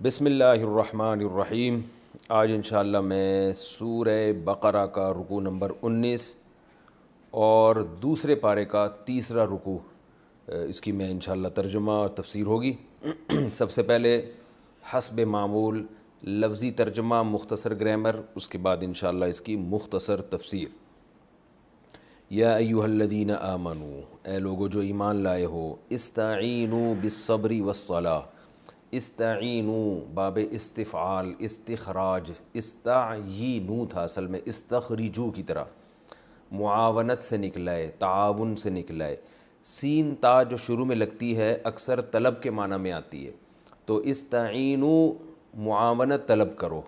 بسم اللہ الرحمن الرحیم۔ آج انشاءاللہ میں سورہ بقرہ کا رکوع نمبر 19 اور دوسرے پارے کا تیسرا رکوع اس کی میں انشاءاللہ ترجمہ اور تفسیر ہوگی۔ سب سے پہلے حسب معمول لفظی ترجمہ، مختصر گرامر، اس کے بعد انشاءاللہ اس کی مختصر تفسیر۔ یا ایھا الذین آمنوا، اے لوگو جو ایمان لائے ہو، استعینوا بالصبر والصلاۃ۔ استعینوا باب استفعال، استخراج، استعینوا تھا اصل میں، استخرجو کی طرح، معاونت سے نکلا ہے، تعاون سے نکلا ہے۔ سین تا جو شروع میں لگتی ہے اکثر طلب کے معنی میں آتی ہے، تو استعینوا معاونت طلب کرو،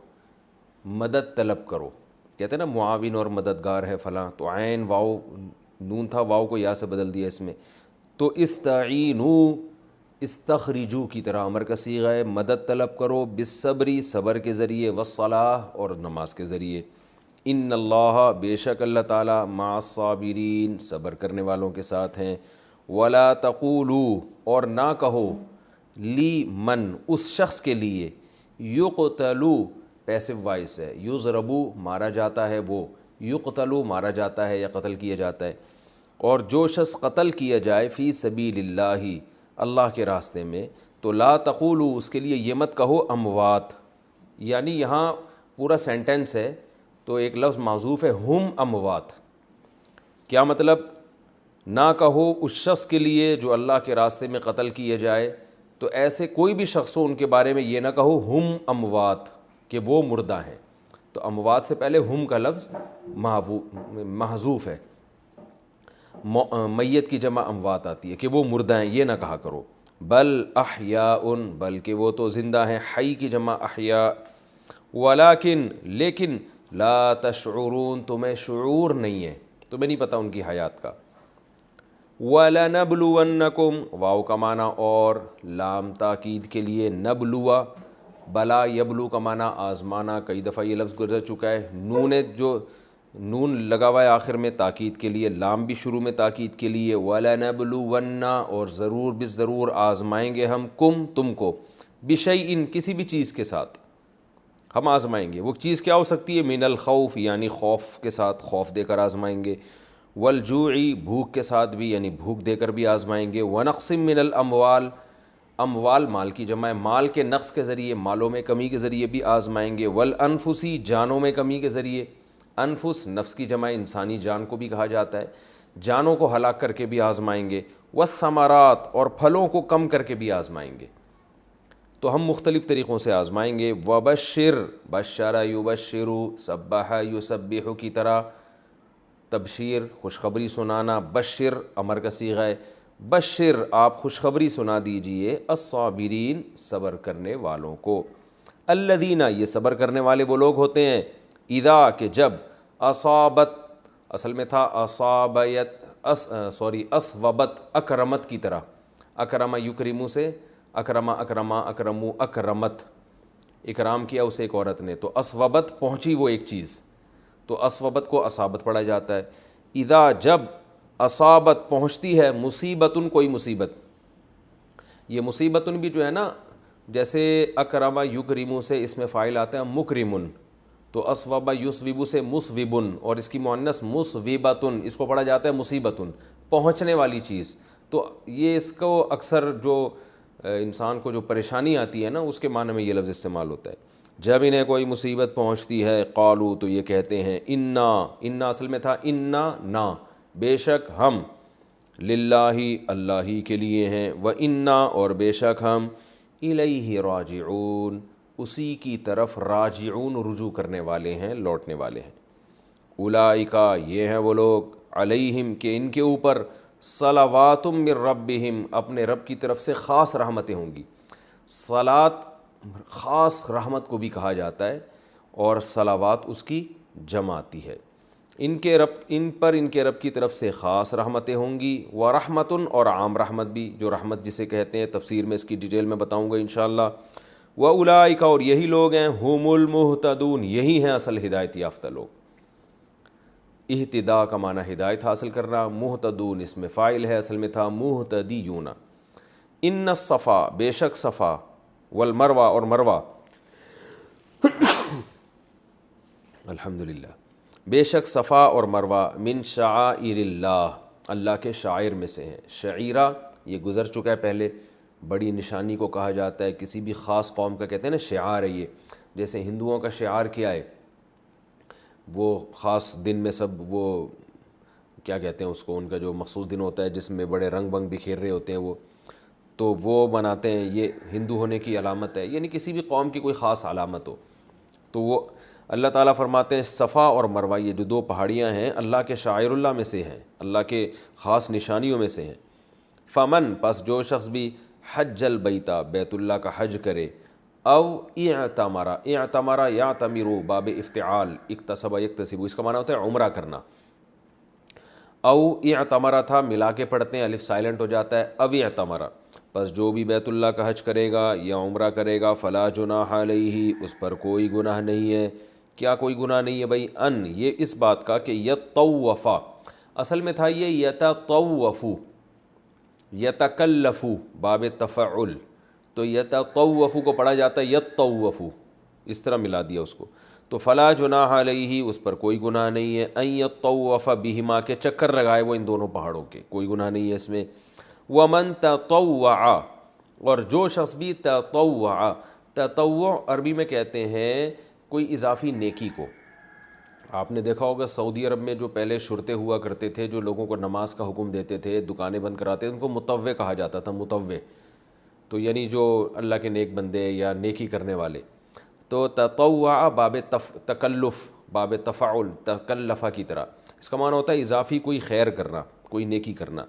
مدد طلب کرو، کہتے ہیں نا معاون اور مددگار ہے فلاں، تو عین واو نون تھا، واو کو یا سے بدل دیا اس میں، تو استعینوا استخرجو کی طرح امر کا صیغہ ہے، مدد طلب کرو، بالصبری صبر کے ذریعے، والصلاۃ اور نماز کے ذریعے۔ ان اللہ بے شک اللہ تعالیٰ مع الصابرین صبر کرنے والوں کے ساتھ ہیں۔ ولا تقولوا اور نہ کہو، لی من اس شخص کے لیے، یقتلو پیسو وائس ہے، یضربو مارا جاتا ہے، وہ یقتلو مارا جاتا ہے یا قتل کیا جاتا ہے، اور جو شخص قتل کیا جائے فی سبیل اللہ اللہ کے راستے میں، تو لا تقولوا اس کے لیے یہ مت کہو اموات، یعنی یہاں پورا سینٹنس ہے تو ایک لفظ معذوف ہے، ہم اموات۔ کیا مطلب؟ نہ کہو اس شخص کے لیے جو اللہ کے راستے میں قتل کیا جائے، تو ایسے کوئی بھی شخص ہو ان کے بارے میں یہ نہ کہو ہم اموات کہ وہ مردہ ہیں، تو اموات سے پہلے ہم کا لفظ محذوف ہے، میت کی جمع اموات آتی ہے کہ وہ مردہ ہیں، یہ نہ کہا کرو۔ بل احیاء بلکہ وہ تو زندہ ہیں، حی کی جمع احیاء، ولیکن لیکن لا تشعرون تمہیں شعور نہیں ہے، تمہیں نہیں پتہ ان کی حیات کا۔ وَلَنَبْلُوَنَّكُمْ واو کا معنی اور لام تاکید کے لیے، نبلوا بلا یبلو کا معنی آزمانا، کئی دفعہ یہ لفظ گزر چکا ہے، نون لگا ہوا ہے آخر میں تاکید کے لیے، لام بھی شروع میں تاکید کے لیے، وَلَنَبْلُوَنَّ اور ضرور بالضرور آزمائیں گے ہم، تم کو، بِشَيْءٍ کسی بھی چیز کے ساتھ ہم آزمائیں گے۔ وہ چیز کیا ہو سکتی ہے؟ من الخوف یعنی خوف کے ساتھ، خوف دے کر آزمائیں گے، والجوع بھوک کے ساتھ بھی یعنی بھوک دے کر بھی آزمائیں گے، ونقص من الاموال اموال مال کی جمع ہے، مال کے نقص کے ذریعے، مالوں میں کمی کے ذریعے بھی آزمائیں گے، والانفسی جانوں میں کمی کے ذریعے، انفس نفس کی جمع انسانی جان کو بھی کہا جاتا ہے، جانوں کو ہلاک کر کے بھی آزمائیں گے، والثمرات اور پھلوں کو کم کر کے بھی آزمائیں گے، تو ہم مختلف طریقوں سے آزمائیں گے۔ وبشر بشر یبشر، سبح یسبح کی طرح، تبشیر خوشخبری سنانا، بشر امر کا صیغہ ہے، بشر آپ خوشخبری سنا دیجئے، الصابرین صبر کرنے والوں کو، الذین یہ صبر کرنے والے وہ لوگ ہوتے ہیں، اذا کہ جب، اصابت اصل میں تھا اسوبت اکرمت کی طرح، اکرم یکرمو سے اکرما اکرمو اکرمت، اکرام کیا اسے ایک عورت نے، تو اسوبت پہنچی وہ ایک چیز، تو اسوبت کو اصابت پڑھا جاتا ہے۔ اذا جب اصابت پہنچتی ہے، مصیبتن کوئی مصیبت، یہ مصیبتن بھی جو ہے نا جیسے اکرم یکرمو سے اس میں فاعل آتا ہے مکرمن، تو اسوب یسوب سے مسوبن، اور اس کی مؤنث مسوبتن، اس کو پڑھا جاتا ہے مصیبتن پہنچنے والی چیز، تو یہ اس کو اکثر جو انسان کو جو پریشانی آتی ہے نا اس کے معنی میں یہ لفظ استعمال ہوتا ہے۔ جب انہیں کوئی مصیبت پہنچتی ہے، قالو تو یہ کہتے ہیں، انا اصل میں تھا انا نا بے شک ہم، للہ اللہ ہی کے لیے ہیں، وَإِنَّا اور بے شک ہم، الیہ راجعون اسی کی طرف راجعون رجوع کرنے والے ہیں، لوٹنے والے ہیں۔ اولئک یہ ہیں وہ لوگ، علیہم کہ ان کے اوپر، صلوات من ربہم اپنے رب کی طرف سے خاص رحمتیں ہوں گی۔ صلات خاص رحمت کو بھی کہا جاتا ہے، اور صلوات اس کی جمع آتی ہے، ان کے رب کی طرف سے خاص رحمتیں ہوں گی، ورحمتن اور عام رحمت بھی، جو رحمت جسے کہتے ہیں تفسیر میں اس کی ڈیٹیل میں بتاؤں گا انشاءاللہ۔ وَأُولَئِكَ اور یہی لوگ ہیں، ہم المہتدون یہی ہیں اصل ہدایت یافتہ لوگ۔ اہتداء کا معنی ہدایت حاصل کرنا، مہتدون اس میں فاعل ہے، اصل میں تھا مہتدیون۔ ان الصفا بے شک صفا والمروہ اور مروہ، الحمدللہ، بے شک صفا اور مروہ من شعائر اللہ، اللہ کے شاعر میں سے ہیں۔ شعیرہ یہ گزر چکا ہے پہلے، بڑی نشانی کو کہا جاتا ہے، کسی بھی خاص قوم کا کہتے ہیں نا شعار ہے یہ، جیسے ہندوؤں کا شعار کیا ہے، وہ خاص دن میں سب وہ کیا کہتے ہیں اس کو، ان کا جو مخصوص دن ہوتا ہے جس میں بڑے رنگ بنگ بکھیر رہے ہوتے ہیں وہ، تو وہ مناتے ہیں، یہ ہندو ہونے کی علامت ہے، یعنی کسی بھی قوم کی کوئی خاص علامت ہو تو وہ اللہ تعالیٰ فرماتے ہیں صفا اور مروہ یہ جو دو پہاڑیاں ہیں اللہ کے شاعر اللہ میں سے ہیں، اللہ کے خاص نشانیوں میں سے ہیں۔ فمن پس جو شخص بھی حج البیتا بیت اللہ کا حج کرے، او اعتمرا یعتمرو باب افتعال، اکتسب یکتسب، اس کا معنی ہوتا ہے عمرہ کرنا، او اعتمرا تھا ملا کے پڑھتے ہیں، الف سائلنٹ ہو جاتا ہے، او اعتمرا، پس جو بھی بیت اللہ کا حج کرے گا یا عمرہ کرے گا، فلا جناح علیہ، اس پر کوئی گناہ نہیں ہے۔ کیا کوئی گناہ نہیں ہے بھائی؟ ان یہ اس بات کا کہ یطوفا، اصل میں تھا یہ یتطوفو، یتکلفو باب تفعل، تو یتطوفو کو پڑھا جاتا ہے یطوفو، اس طرح ملا دیا اس کو، تو فلا جناح علیہ، اس پر کوئی گناہ نہیں ہے، ان یطوف بہما، کے چکر لگائے وہ ان دونوں پہاڑوں کے، کوئی گناہ نہیں ہے اس میں۔ ومن تطوع، اور جو شخص بھی تطوع، تطوع عربی میں کہتے ہیں کوئی اضافی نیکی کو۔ آپ نے دیکھا ہوگا سعودی عرب میں جو پہلے شرطے ہوا کرتے تھے جو لوگوں کو نماز کا حکم دیتے تھے، دکانیں بند کراتے تھے، ان کو مطوع کہا جاتا تھا، مطوع، تو یعنی جو اللہ کے نیک بندے یا نیکی کرنے والے۔ تو تطوع باب تکلف، باب تفعل، تکلفہ کی طرح، اس کا معنی ہوتا ہے اضافی کوئی خیر کرنا، کوئی نیکی کرنا۔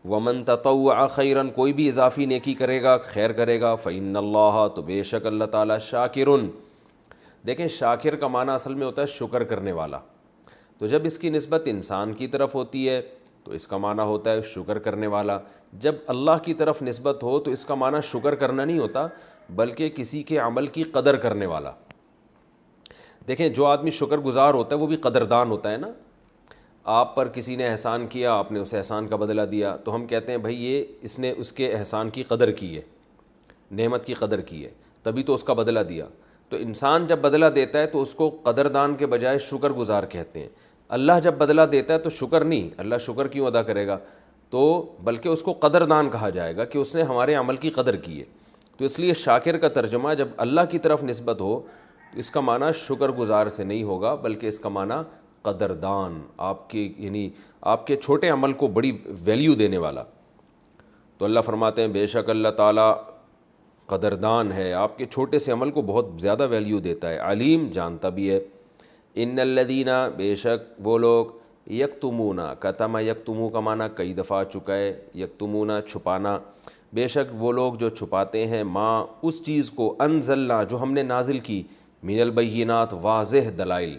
ومن تطوع خیرا، کوئی بھی اضافی نیکی کرے گا، خیر کرے گا، فإن اللہ، تو بے شک اللہ تعالیٰ، شاکرن، دیکھیں شاکر کا معنی اصل میں ہوتا ہے شکر کرنے والا، تو جب اس کی نسبت انسان کی طرف ہوتی ہے تو اس کا معنی ہوتا ہے شکر کرنے والا، جب اللہ کی طرف نسبت ہو تو اس کا معنی شکر کرنا نہیں ہوتا بلکہ کسی کے عمل کی قدر کرنے والا۔ دیکھیں جو آدمی شکر گزار ہوتا ہے وہ بھی قدردان ہوتا ہے نا، آپ پر کسی نے احسان کیا، آپ نے اسے احسان کا بدلہ دیا، تو ہم کہتے ہیں بھائی یہ اس نے اس کے احسان کی قدر کی ہے، نعمت کی قدر کی ہے، تبھی تو اس کا بدلہ دیا۔ تو انسان جب بدلہ دیتا ہے تو اس کو قدردان کے بجائے شکر گزار کہتے ہیں۔ اللہ جب بدلہ دیتا ہے تو شکر نہیں، اللہ شکر کیوں ادا کرے گا، تو بلکہ اس کو قدردان کہا جائے گا کہ اس نے ہمارے عمل کی قدر کی ہے۔ تو اس لیے شاکر کا ترجمہ جب اللہ کی طرف نسبت ہو تو اس کا معنی شکر گزار سے نہیں ہوگا بلکہ اس کا معنی قدردان، آپ کے یعنی آپ کے چھوٹے عمل کو بڑی ویلیو دینے والا۔ تو اللہ فرماتے ہیں بے شک اللہ تعالیٰ قدردان ہے، آپ کے چھوٹے سے عمل کو بہت زیادہ ویلیو دیتا ہے، علیم، جانتا بھی ہے۔ ان الذین، بے شک وہ لوگ، یکتمون، کتم یکتمو کا معنی کئی دفعہ آ چکا ہے، یکتمون چھپانا، بے شک وہ لوگ جو چھپاتے ہیں، ماں اس چیز کو، انزلنا جو ہم نے نازل کی، من البینات واضح دلائل،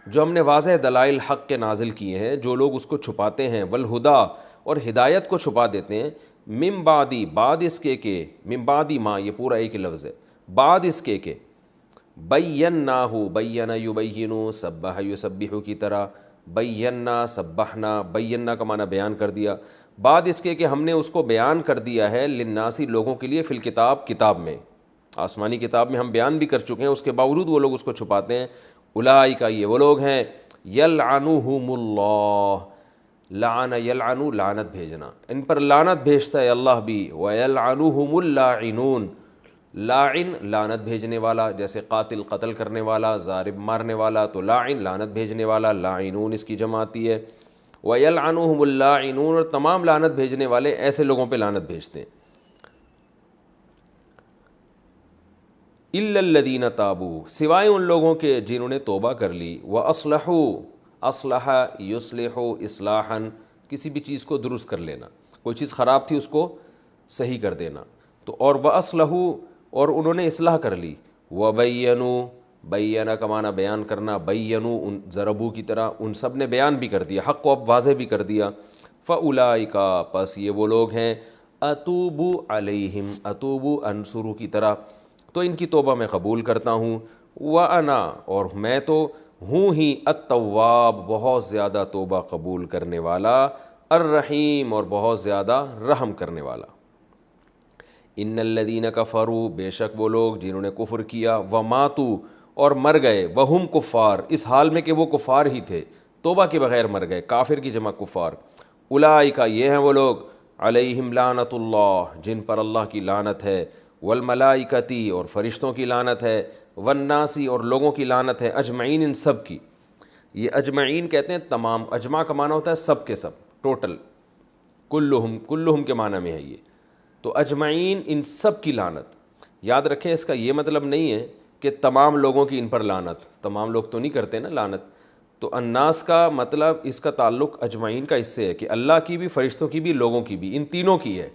جو ہم نے واضح دلائل حق کے نازل کیے ہیں، جو لوگ اس کو چھپاتے ہیں، والہدا، اور ہدایت کو چھپا دیتے ہیں، من بعدی، بعد اس کے کہ، من بعدی ماں، یہ پورا ایک ہی لفظ ہے، بعد اس کے کہ، بیناہ، بین یبینو، سبح یسبح کی طرح، بینا، سبحنا، بینا کا معنی بیان کر دیا، بعد اس کے کہ ہم نے اس کو بیان کر دیا ہے، للناسی، لوگوں کے لیے، فی الکتاب، کتاب میں، آسمانی کتاب میں ہم بیان بھی کر چکے ہیں، اس کے باوجود وہ لوگ اس کو چھپاتے ہیں۔ اولئک، یہ وہ لوگ ہیں، یلعنہم اللہ، لعن یلعن، لعنت بھیجنا، ان پر لعنت بھیجتا ہے اللہ بھی، ویلعنہم اللاعنون، لاعن لعنت بھیجنے والا، جیسے قاتل قتل کرنے والا، ضارب مارنے والا، تو لاعن لعنت بھیجنے والا، لاعنون اس کی جمع آتی ہے، ویلعنہم اللاعنون، اور تمام لعنت بھیجنے والے ایسے لوگوں پہ لعنت بھیجتے ہیں۔ الا الذین تابوا، سوائے ان لوگوں کے جنہوں نے توبہ کر لی، واصلحوا، اصلح یصلح اصلاحا، کسی بھی چیز کو درست کر لینا، کوئی چیز خراب تھی اس کو صحیح کر دینا، تو اور واصلحوا، اور انہوں نے اصلاح کر لی، وبینوا، بینا کا معنی بیان کرنا، بینوا ضربوا کی طرح، ان سب نے بیان بھی کر دیا، حق کو اب واضح بھی کر دیا، فاولئک، پس یہ وہ لوگ ہیں، اتوب علیہم، اتوب انصروا کی طرح، تو ان کی توبہ میں قبول کرتا ہوں، وَأَنَا، اور میں تو ہوں ہی، التواب، بہت زیادہ توبہ قبول کرنے والا، الرحیم، اور بہت زیادہ رحم کرنے والا۔ ان الذین کفروا، بے شک وہ لوگ جنہوں نے کفر کیا، وماتوا، اور مر گئے، وہم کفار، اس حال میں کہ وہ کفار ہی تھے، توبہ کے بغیر مر گئے، کافر کی جمع کفار، اولئک، یہ ہیں وہ لوگ، علیہم لعنت اللہ، جن پر اللہ کی لعنت ہے، والملائکتی، اور فرشتوں کی لعنت ہے، والناسی، اور لوگوں کی لعنت ہے، اجمعین، ان سب کی۔ یہ اجمعین کہتے ہیں تمام، اجمع کا معنی ہوتا ہے سب کے سب، ٹوٹل، کلہم، کلہم کے معنی میں ہے یہ، تو اجمعین، ان سب کی لعنت۔ یاد رکھیں اس کا یہ مطلب نہیں ہے کہ تمام لوگوں کی ان پر لعنت، تمام لوگ تو نہیں کرتے نا لعنت، تو الناس کا مطلب اس کا تعلق اجمعین کا اس سے ہے کہ اللہ کی بھی، فرشتوں کی بھی، لوگوں کی بھی، ان تینوں کی ہے۔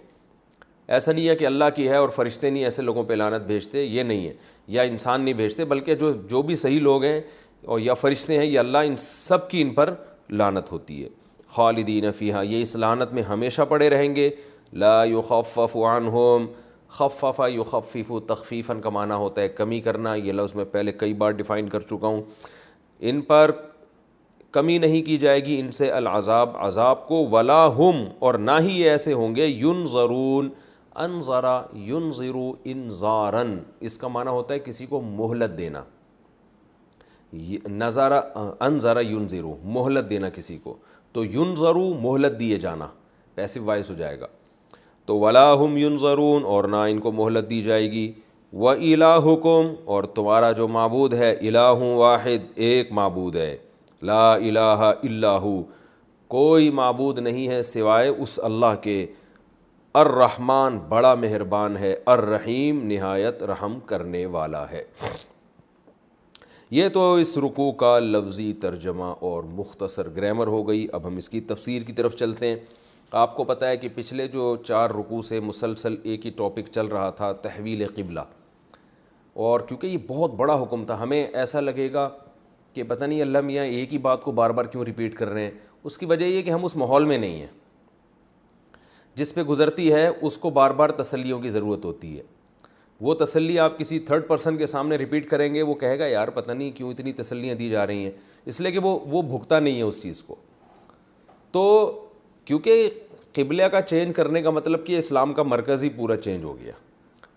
ایسا نہیں ہے کہ اللہ کی ہے اور فرشتے نہیں ایسے لوگوں پہ لعنت بھیجتے، یہ نہیں ہے، یا انسان نہیں بھیجتے، بلکہ جو بھی صحیح لوگ ہیں اور یا فرشتے ہیں یا اللہ، ان سب کی ان پر لعنت ہوتی ہے۔ خالدین فیہا، یہ اس لعنت میں ہمیشہ پڑے رہیں گے۔ لا یخفف عنہم، خفف یخفف، تخفیفاً کا معنی ہوتا ہے کمی کرنا، یہ لفظ میں پہلے کئی بار ڈیفائن کر چکا ہوں۔ ان پر کمی نہیں کی جائے گی ان سے العذاب، عذاب کو، ولا ہم، اور نہ ہی یہ ایسے ہوں گے، ینظرون، انظرا ینظرو انذارن، اس کا معنی ہوتا ہے کسی کو مہلت دینا، نظر، انظر ینظرو، مہلت دینا کسی کو، تو ینظرو، مہلت دیے جانا، پیسو وائس ہو جائے گا، تو ولا ہم ینظرون، اور نہ ان کو مہلت دی جائے گی۔ وَإِلَٰهُكُمْ، اور تمہارا جو معبود ہے، الہ واحد، ایک معبود ہے، لا الہ الا ہو، کوئی معبود نہیں ہے سوائے اس اللہ کے، الرحمن، بڑا مہربان ہے، الرحیم، نہایت رحم کرنے والا ہے۔ یہ تو اس رکوع کا لفظی ترجمہ اور مختصر گرامر ہو گئی۔ اب ہم اس کی تفسیر کی طرف چلتے ہیں۔ آپ کو پتہ ہے کہ پچھلے جو 4 رکوع سے مسلسل ایک ہی ٹاپک چل رہا تھا، تحویل قبلہ، اور کیونکہ یہ بہت بڑا حکم تھا، ہمیں ایسا لگے گا کہ پتہ نہیں اللہ میاں ایک ہی بات کو بار بار کیوں ریپیٹ کر رہے ہیں۔ اس کی وجہ یہ کہ ہم اس ماحول میں نہیں ہیں، جس پہ گزرتی ہے اس کو بار بار تسلیوں کی ضرورت ہوتی ہے۔ وہ تسلی آپ کسی تھرڈ پرسن کے سامنے ریپیٹ کریں گے، وہ کہے گا یار پتہ نہیں کیوں اتنی تسلیاں دی جا رہی ہیں، اس لیے کہ وہ بھگتا نہیں ہے اس چیز کو۔ تو کیونکہ قبلہ کا چینج کرنے کا مطلب کہ اسلام کا مرکز ہی پورا چینج ہو گیا،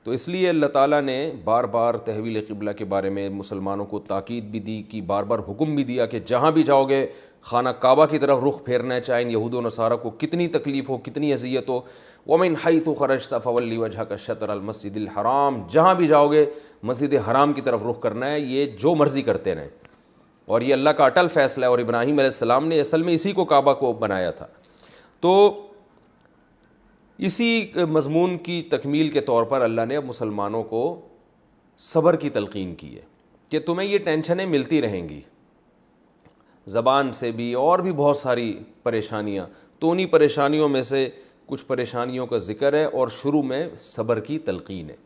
تو اس لیے اللہ تعالیٰ نے بار بار تحویل قبلہ کے بارے میں مسلمانوں کو تاکید بھی دی کہ بار بار حکم بھی دیا کہ جہاں بھی جاؤ گے خانہ کعبہ کی طرف رخ پھیرنا ہے، چاہے یہود و نصارہ کو کتنی تکلیف ہو، کتنی اذیت ہو۔ وَمِنْ حَيْثُ خَرَجْتَ فَوَلِّ وَجْهَكَ شَطْرَ الْمَسْجِدِ الْحَرَامِ، جہاں بھی جاؤ گے مسجد حرام کی طرف رخ کرنا ہے، یہ جو مرضی کرتے رہیں، اور یہ اللہ کا اٹل فیصلہ ہے، اور ابراہیم علیہ السلام نے اصل میں اسی کو کعبہ کو بنایا تھا۔ تو اسی مضمون کی تکمیل کے طور پر اللہ نے اب مسلمانوں کو صبر کی تلقین کی ہے کہ تمہیں یہ ٹینشنیں ملتی رہیں گی، زبان سے بھی اور بھی بہت ساری پریشانیاں، تو انہی پریشانیوں میں سے کچھ پریشانیوں کا ذکر ہے، اور شروع میں صبر کی تلقین ہے۔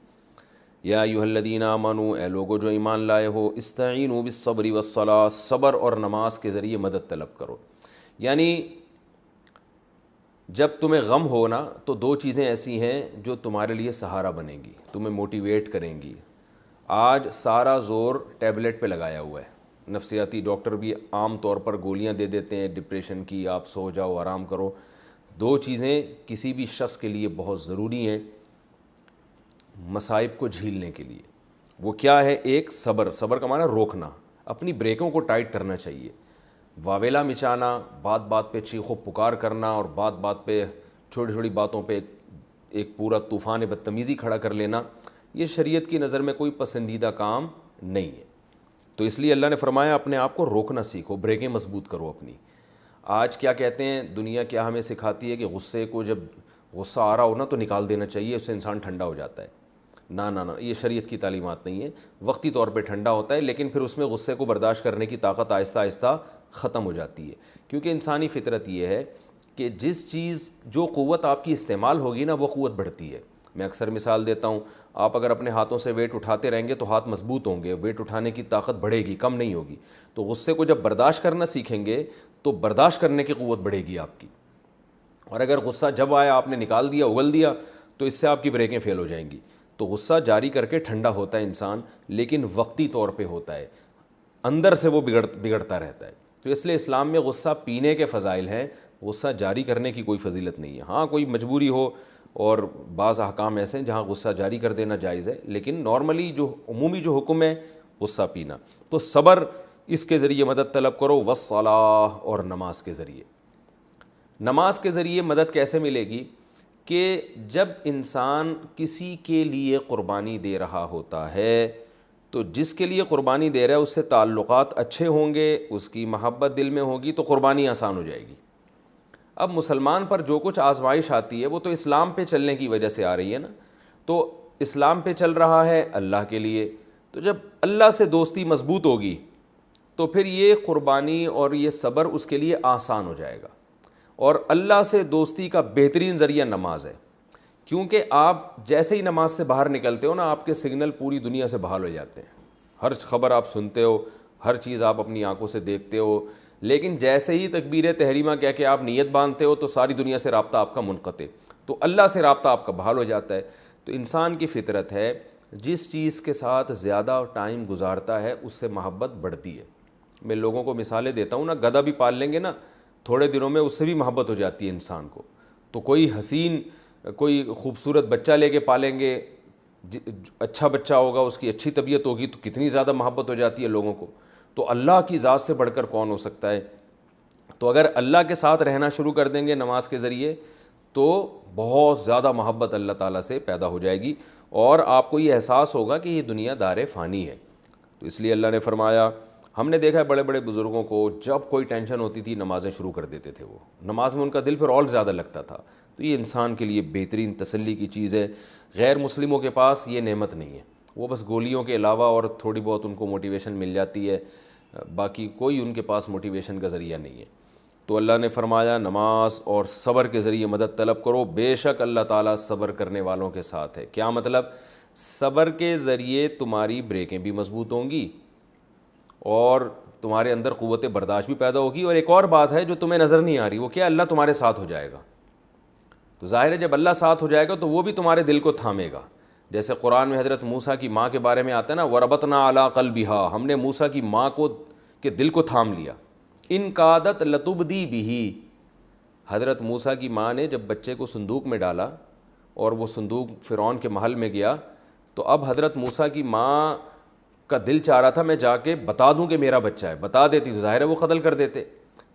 یا ایھا الذین آمنوا، اے لوگو جو ایمان لائے ہو، استعینوا بالصبر والصلاۃ، صبر اور نماز کے ذریعے مدد طلب کرو۔ یعنی جب تمہیں غم ہو نا تو 2 چیزیں ایسی ہیں جو تمہارے لیے سہارا بنیں گی، تمہیں موٹیویٹ کریں گی۔ آج سارا زور ٹیبلٹ پہ لگایا ہوا ہے، نفسیاتی ڈاکٹر بھی عام طور پر گولیاں دے دیتے ہیں ڈپریشن کی، آپ سو جاؤ، آرام کرو۔ 2 چیزیں کسی بھی شخص کے لیے بہت ضروری ہیں مصائب کو جھیلنے کے لیے۔ وہ کیا ہے؟ ایک صبر، صبر کا معنی روکنا، اپنی بریکوں کو ٹائٹ کرنا چاہیے۔ واویلا مچانا، بات بات پہ چیخ و پکار کرنا، اور بات بات پہ چھوٹی چھوٹی باتوں پہ ایک پورا طوفان بدتمیزی کھڑا کر لینا، یہ شریعت کی نظر میں کوئی پسندیدہ کام نہیں ہے۔ تو اس لیے اللہ نے فرمایا اپنے آپ کو روکنا سیکھو، بریکیں مضبوط کرو اپنی۔ آج کیا کہتے ہیں دنیا، کیا ہمیں سکھاتی ہے کہ غصے کو، جب غصہ آ رہا ہو نا تو نکال دینا چاہیے، اس سے انسان ٹھنڈا ہو جاتا ہے۔ نہ نہ نہ، یہ شریعت کی تعلیمات نہیں ہے۔ وقتی طور پہ ٹھنڈا ہوتا ہے، لیکن پھر اس میں غصے کو برداشت کرنے کی طاقت آہستہ آہستہ ختم ہو جاتی ہے، کیونکہ انسانی فطرت یہ ہے کہ جس چیز، جو قوت آپ کی استعمال ہوگی نا، وہ قوت بڑھتی ہے۔ میں اکثر مثال دیتا ہوں، آپ اگر اپنے ہاتھوں سے ویٹ اٹھاتے رہیں گے تو ہاتھ مضبوط ہوں گے، ویٹ اٹھانے کی طاقت بڑھے گی، کم نہیں ہوگی۔ تو غصے کو جب برداشت کرنا سیکھیں گے تو برداشت کرنے کی قوت بڑھے گی آپ کی، اور اگر غصہ جب آیا آپ نے نکال دیا، اگل دیا، تو اس سے آپ کی بریکیں فیل ہو جائیں گی۔ تو غصہ جاری کر کے ٹھنڈا ہوتا ہے انسان، لیکن وقتی طور پہ ہوتا ہے، اندر سے وہ بگڑتا رہتا ہے۔ تو اس لیے اسلام میں غصہ پینے کے فضائل ہیں، غصہ جاری کرنے کی کوئی فضیلت نہیں ہے۔ ہاں کوئی مجبوری ہو، اور بعض احکام ایسے ہیں جہاں غصہ جاری کر دینا جائز ہے، لیکن نارملی جو عمومی جو حکم ہے غصہ پینا. تو صبر اس کے ذریعے مدد طلب کرو، والصلاۃ، اور نماز کے ذریعے. نماز کے ذریعے مدد کیسے ملے گی کہ جب انسان کسی کے لیے قربانی دے رہا ہوتا ہے تو جس کے لیے قربانی دے رہا ہے اس سے تعلقات اچھے ہوں گے، اس کی محبت دل میں ہوگی تو قربانی آسان ہو جائے گی. اب مسلمان پر جو کچھ آزمائش آتی ہے وہ تو اسلام پہ چلنے کی وجہ سے آ رہی ہے نا. تو اسلام پہ چل رہا ہے اللہ کے لیے، تو جب اللہ سے دوستی مضبوط ہوگی تو پھر یہ قربانی اور یہ صبر اس کے لیے آسان ہو جائے گا. اور اللہ سے دوستی کا بہترین ذریعہ نماز ہے، کیونکہ آپ جیسے ہی نماز سے باہر نکلتے ہو نا آپ کے سگنل پوری دنیا سے بحال ہو جاتے ہیں. ہر خبر آپ سنتے ہو، ہر چیز آپ اپنی آنکھوں سے دیکھتے ہو، لیکن جیسے ہی تکبیر تحریمہ کہہ کے آپ نیت باندھتے ہو تو ساری دنیا سے رابطہ آپ کا منقطع، تو اللہ سے رابطہ آپ کا بحال ہو جاتا ہے. تو انسان کی فطرت ہے جس چیز کے ساتھ زیادہ ٹائم گزارتا ہے اس سے محبت بڑھتی ہے. میں لوگوں کو مثالیں دیتا ہوں نا، گدھا بھی پال لیں گے نا تھوڑے دنوں میں اس سے بھی محبت ہو جاتی ہے انسان کو. تو کوئی حسین کوئی خوبصورت بچہ لے کے پالیں گے، اچھا بچہ ہوگا، اس کی اچھی طبیعت ہوگی تو کتنی زیادہ محبت ہو جاتی ہے لوگوں کو. تو اللہ کی ذات سے بڑھ کر کون ہو سکتا ہے. تو اگر اللہ کے ساتھ رہنا شروع کر دیں گے نماز کے ذریعے تو بہت زیادہ محبت اللہ تعالیٰ سے پیدا ہو جائے گی، اور آپ کو یہ احساس ہوگا کہ یہ دنیا دار فانی ہے. تو اس لیے اللہ نے فرمایا، ہم نے دیکھا ہے بڑے بڑے بزرگوں کو جب کوئی ٹینشن ہوتی تھی نمازیں شروع کر دیتے تھے، وہ نماز میں ان کا دل پھر اور زیادہ لگتا تھا. تو یہ انسان کے لیے بہترین تسلی کی چیز ہے. غیر مسلموں کے پاس یہ نعمت نہیں ہے، وہ بس گولیوں کے علاوہ اور تھوڑی بہت ان کو موٹیویشن مل جاتی ہے، باقی کوئی ان کے پاس موٹیویشن کا ذریعہ نہیں ہے. تو اللہ نے فرمایا نماز اور صبر کے ذریعے مدد طلب کرو، بے شک اللہ تعالیٰ صبر کرنے والوں کے ساتھ ہے. کیا مطلب؟ صبر کے ذریعے تمہاری بریکیں بھی مضبوط ہوں گی اور تمہارے اندر قوت برداشت بھی پیدا ہوگی. اور ایک اور بات ہے جو تمہیں نظر نہیں آ رہی، وہ کیا؟ اللہ تمہارے ساتھ ہو جائے گا. تو ظاہر ہے جب اللہ ساتھ ہو جائے گا تو وہ بھی تمہارے دل کو تھامے گا. جیسے قرآن میں حضرت موسیٰ کی ماں کے بارے میں آتا ہے نا، وَرَبَطْنَا عَلَىٰ قَلْبِهَا، ہم نے موسیٰ کی ماں کو کے دل کو تھام لیا. ان کادت لتبدی بہ، حضرت موسیٰ کی ماں نے جب بچے کو صندوق میں ڈالا اور وہ صندوق فرعون کے محل میں گیا تو اب حضرت موسیٰ کی ماں کا دل چاہ رہا تھا میں جا کے بتا دوں کہ میرا بچہ ہے، بتا دیتی تو ظاہر ہے وہ قتل کر دیتے.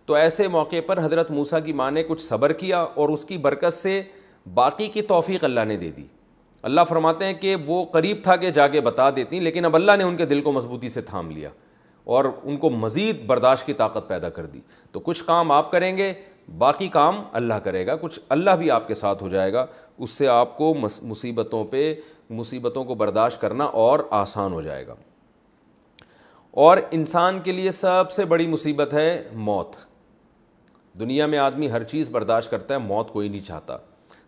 تو ایسے موقع پر حضرت موسیٰ کی ماں نے کچھ صبر کیا اور اس کی برکت سے باقی کی توفیق اللہ نے دے دی. اللہ فرماتے ہیں کہ وہ قریب تھا کہ جا کے بتا دیتی، لیکن اب اللہ نے ان کے دل کو مضبوطی سے تھام لیا اور ان کو مزید برداشت کی طاقت پیدا کر دی. تو کچھ کام آپ کریں گے، باقی کام اللہ کرے گا، کچھ اللہ بھی آپ کے ساتھ ہو جائے گا. اس سے آپ کو مصیبتوں کو برداشت کرنا اور آسان ہو جائے گا. اور انسان کے لیے سب سے بڑی مصیبت ہے موت. دنیا میں آدمی ہر چیز برداشت کرتا ہے، موت کوئی نہیں چاہتا.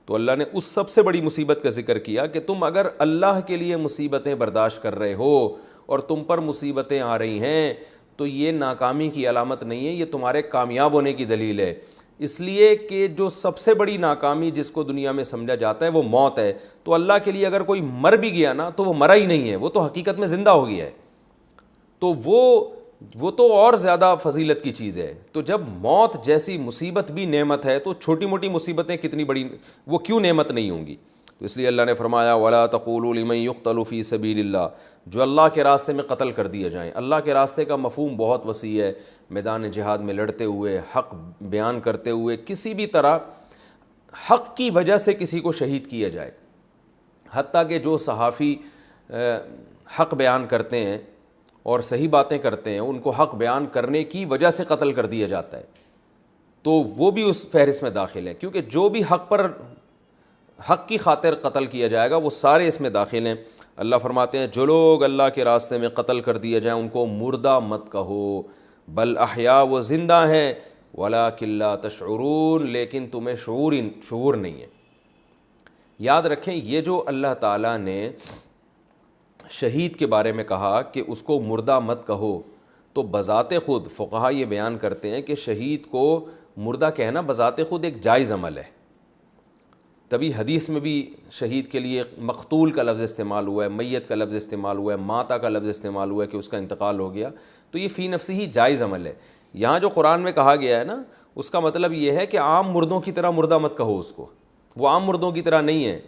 تو اللہ نے اس سب سے بڑی مصیبت کا ذکر کیا کہ تم اگر اللہ کے لیے مصیبتیں برداشت کر رہے ہو اور تم پر مصیبتیں آ رہی ہیں تو یہ ناکامی کی علامت نہیں ہے، یہ تمہارے کامیاب ہونے کی دلیل ہے. اس لیے کہ جو سب سے بڑی ناکامی جس کو دنیا میں سمجھا جاتا ہے وہ موت ہے. تو اللہ کے لیے اگر کوئی مر بھی گیا نا تو وہ مرا ہی نہیں ہے، وہ تو حقیقت میں زندہ ہو گیا ہے. تو وہ تو اور زیادہ فضیلت کی چیز ہے. تو جب موت جیسی مصیبت بھی نعمت ہے تو چھوٹی موٹی مصیبتیں کتنی بڑی وہ کیوں نعمت نہیں ہوں گی. تو اس لیے اللہ نے فرمایا وَلَا تَقُولُوا لِمَن يُقْتَلُ فِي سَبِيلِ اللَّهِ، جو اللہ کے راستے میں قتل کر دیے جائیں. اللہ کے راستے کا مفہوم بہت وسیع ہے. میدان جہاد میں لڑتے ہوئے، حق بیان کرتے ہوئے، کسی بھی طرح حق کی وجہ سے کسی کو شہید کیا جائے. حتیٰ کہ جو صحافی حق بیان کرتے ہیں اور صحیح باتیں کرتے ہیں ان کو حق بیان کرنے کی وجہ سے قتل کر دیا جاتا ہے، تو وہ بھی اس فہرست میں داخل ہیں. کیونکہ جو بھی حق کی خاطر قتل کیا جائے گا وہ سارے اس میں داخل ہیں. اللہ فرماتے ہیں جو لوگ اللہ کے راستے میں قتل کر دیے جائیں ان کو مردہ مت کہو، بل احیاء، وہ زندہ ہیں، وَلَٰكِن لَا تَشْعُرُونَ، لیکن تمہیں شعور نہیں ہے. یاد رکھیں یہ جو اللہ تعالیٰ نے شہید کے بارے میں کہا کہ اس کو مردہ مت کہو، تو بذات خود فقہا یہ بیان کرتے ہیں کہ شہید کو مردہ کہنا بذات خود ایک جائز عمل ہے. تبھی حدیث میں بھی شہید کے لیے مقتول کا لفظ استعمال ہوا ہے، میت کا لفظ استعمال ہوا ہے، ماتا کا لفظ استعمال ہوا ہے کہ اس کا انتقال ہو گیا. تو یہ فی نفسی ہی جائز عمل ہے. یہاں جو قرآن میں کہا گیا ہے نا اس کا مطلب یہ ہے کہ عام مردوں کی طرح مردہ مت کہو اس کو. وہ عام مردوں کی طرح نہیں ہے.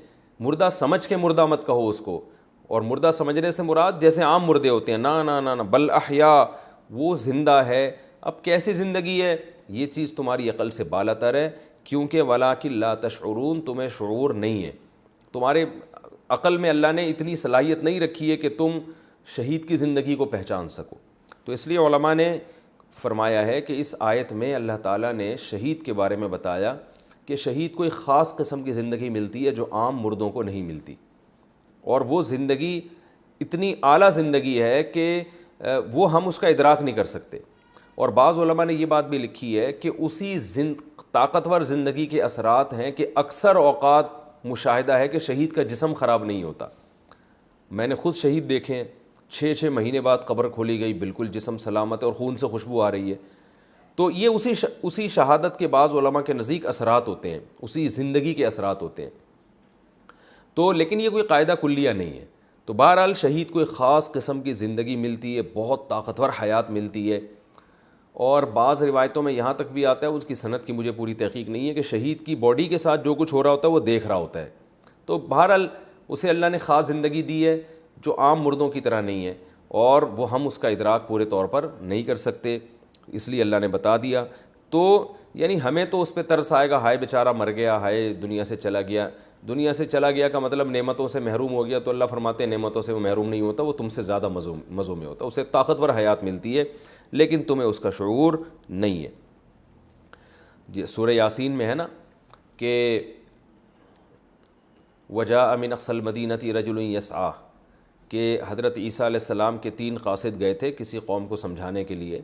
مردہ سمجھ کے مردہ مت کہو اس کو, اور مردہ سمجھنے سے مراد جیسے عام مردے ہوتے ہیں, نا نا نا نا, بل احیا, وہ زندہ ہے. اب کیسی زندگی ہے, یہ چیز تمہاری عقل سے بالا تر ہے, کیونکہ ولاکن لا تشعرون, تمہیں شعور نہیں ہے, تمہارے عقل میں اللہ نے اتنی صلاحیت نہیں رکھی ہے کہ تم شہید کی زندگی کو پہچان سکو. تو اس لیے علماء نے فرمایا ہے کہ اس آیت میں اللہ تعالیٰ نے شہید کے بارے میں بتایا کہ شہید کو ایک خاص قسم کی زندگی ملتی ہے جو عام مردوں کو نہیں ملتی, اور وہ زندگی اتنی اعلیٰ زندگی ہے کہ وہ ہم اس کا ادراک نہیں کر سکتے. اور بعض علماء نے یہ بات بھی لکھی ہے کہ اسی طاقتور زندگی کے اثرات ہیں کہ اکثر اوقات مشاہدہ ہے کہ شہید کا جسم خراب نہیں ہوتا. میں نے خود شہید دیکھے, 6 مہینے بعد قبر کھولی گئی, بالکل جسم سلامت ہے اور خون سے خوشبو آ رہی ہے. تو یہ اسی شہادت کے بعض علماء کے نزدیک اثرات ہوتے ہیں, اسی زندگی کے اثرات ہوتے ہیں. تو لیکن یہ کوئی قاعدہ کلیہ نہیں ہے. تو بہرحال شہید کو ایک خاص قسم کی زندگی ملتی ہے, بہت طاقتور حیات ملتی ہے. اور بعض روایتوں میں یہاں تک بھی آتا ہے, اس کی سند کی مجھے پوری تحقیق نہیں ہے, کہ شہید کی باڈی کے ساتھ جو کچھ ہو رہا ہوتا ہے وہ دیکھ رہا ہوتا ہے. تو بہرحال اسے اللہ نے خاص زندگی دی ہے جو عام مردوں کی طرح نہیں ہے, اور وہ ہم اس کا ادراک پورے طور پر نہیں کر سکتے, اس لیے اللہ نے بتا دیا. تو یعنی ہمیں تو اس پہ ترس آئے گا, ہائے بیچارہ مر گیا, ہائے دنیا سے چلا گیا. دنیا سے چلا گیا کا مطلب نعمتوں سے محروم ہو گیا, تو اللہ فرماتے ہیں نعمتوں سے وہ محروم نہیں ہوتا, وہ تم سے زیادہ مزوں میں ہوتا, اسے طاقتور حیات ملتی ہے, لیکن تمہیں اس کا شعور نہیں ہے. یہ سورہ یاسین میں ہے نا کہ وجاء من اقصى المدینة رجل یسعی, کہ حضرت عیسیٰ علیہ السلام کے 3 قاصد گئے تھے کسی قوم کو سمجھانے کے لیے.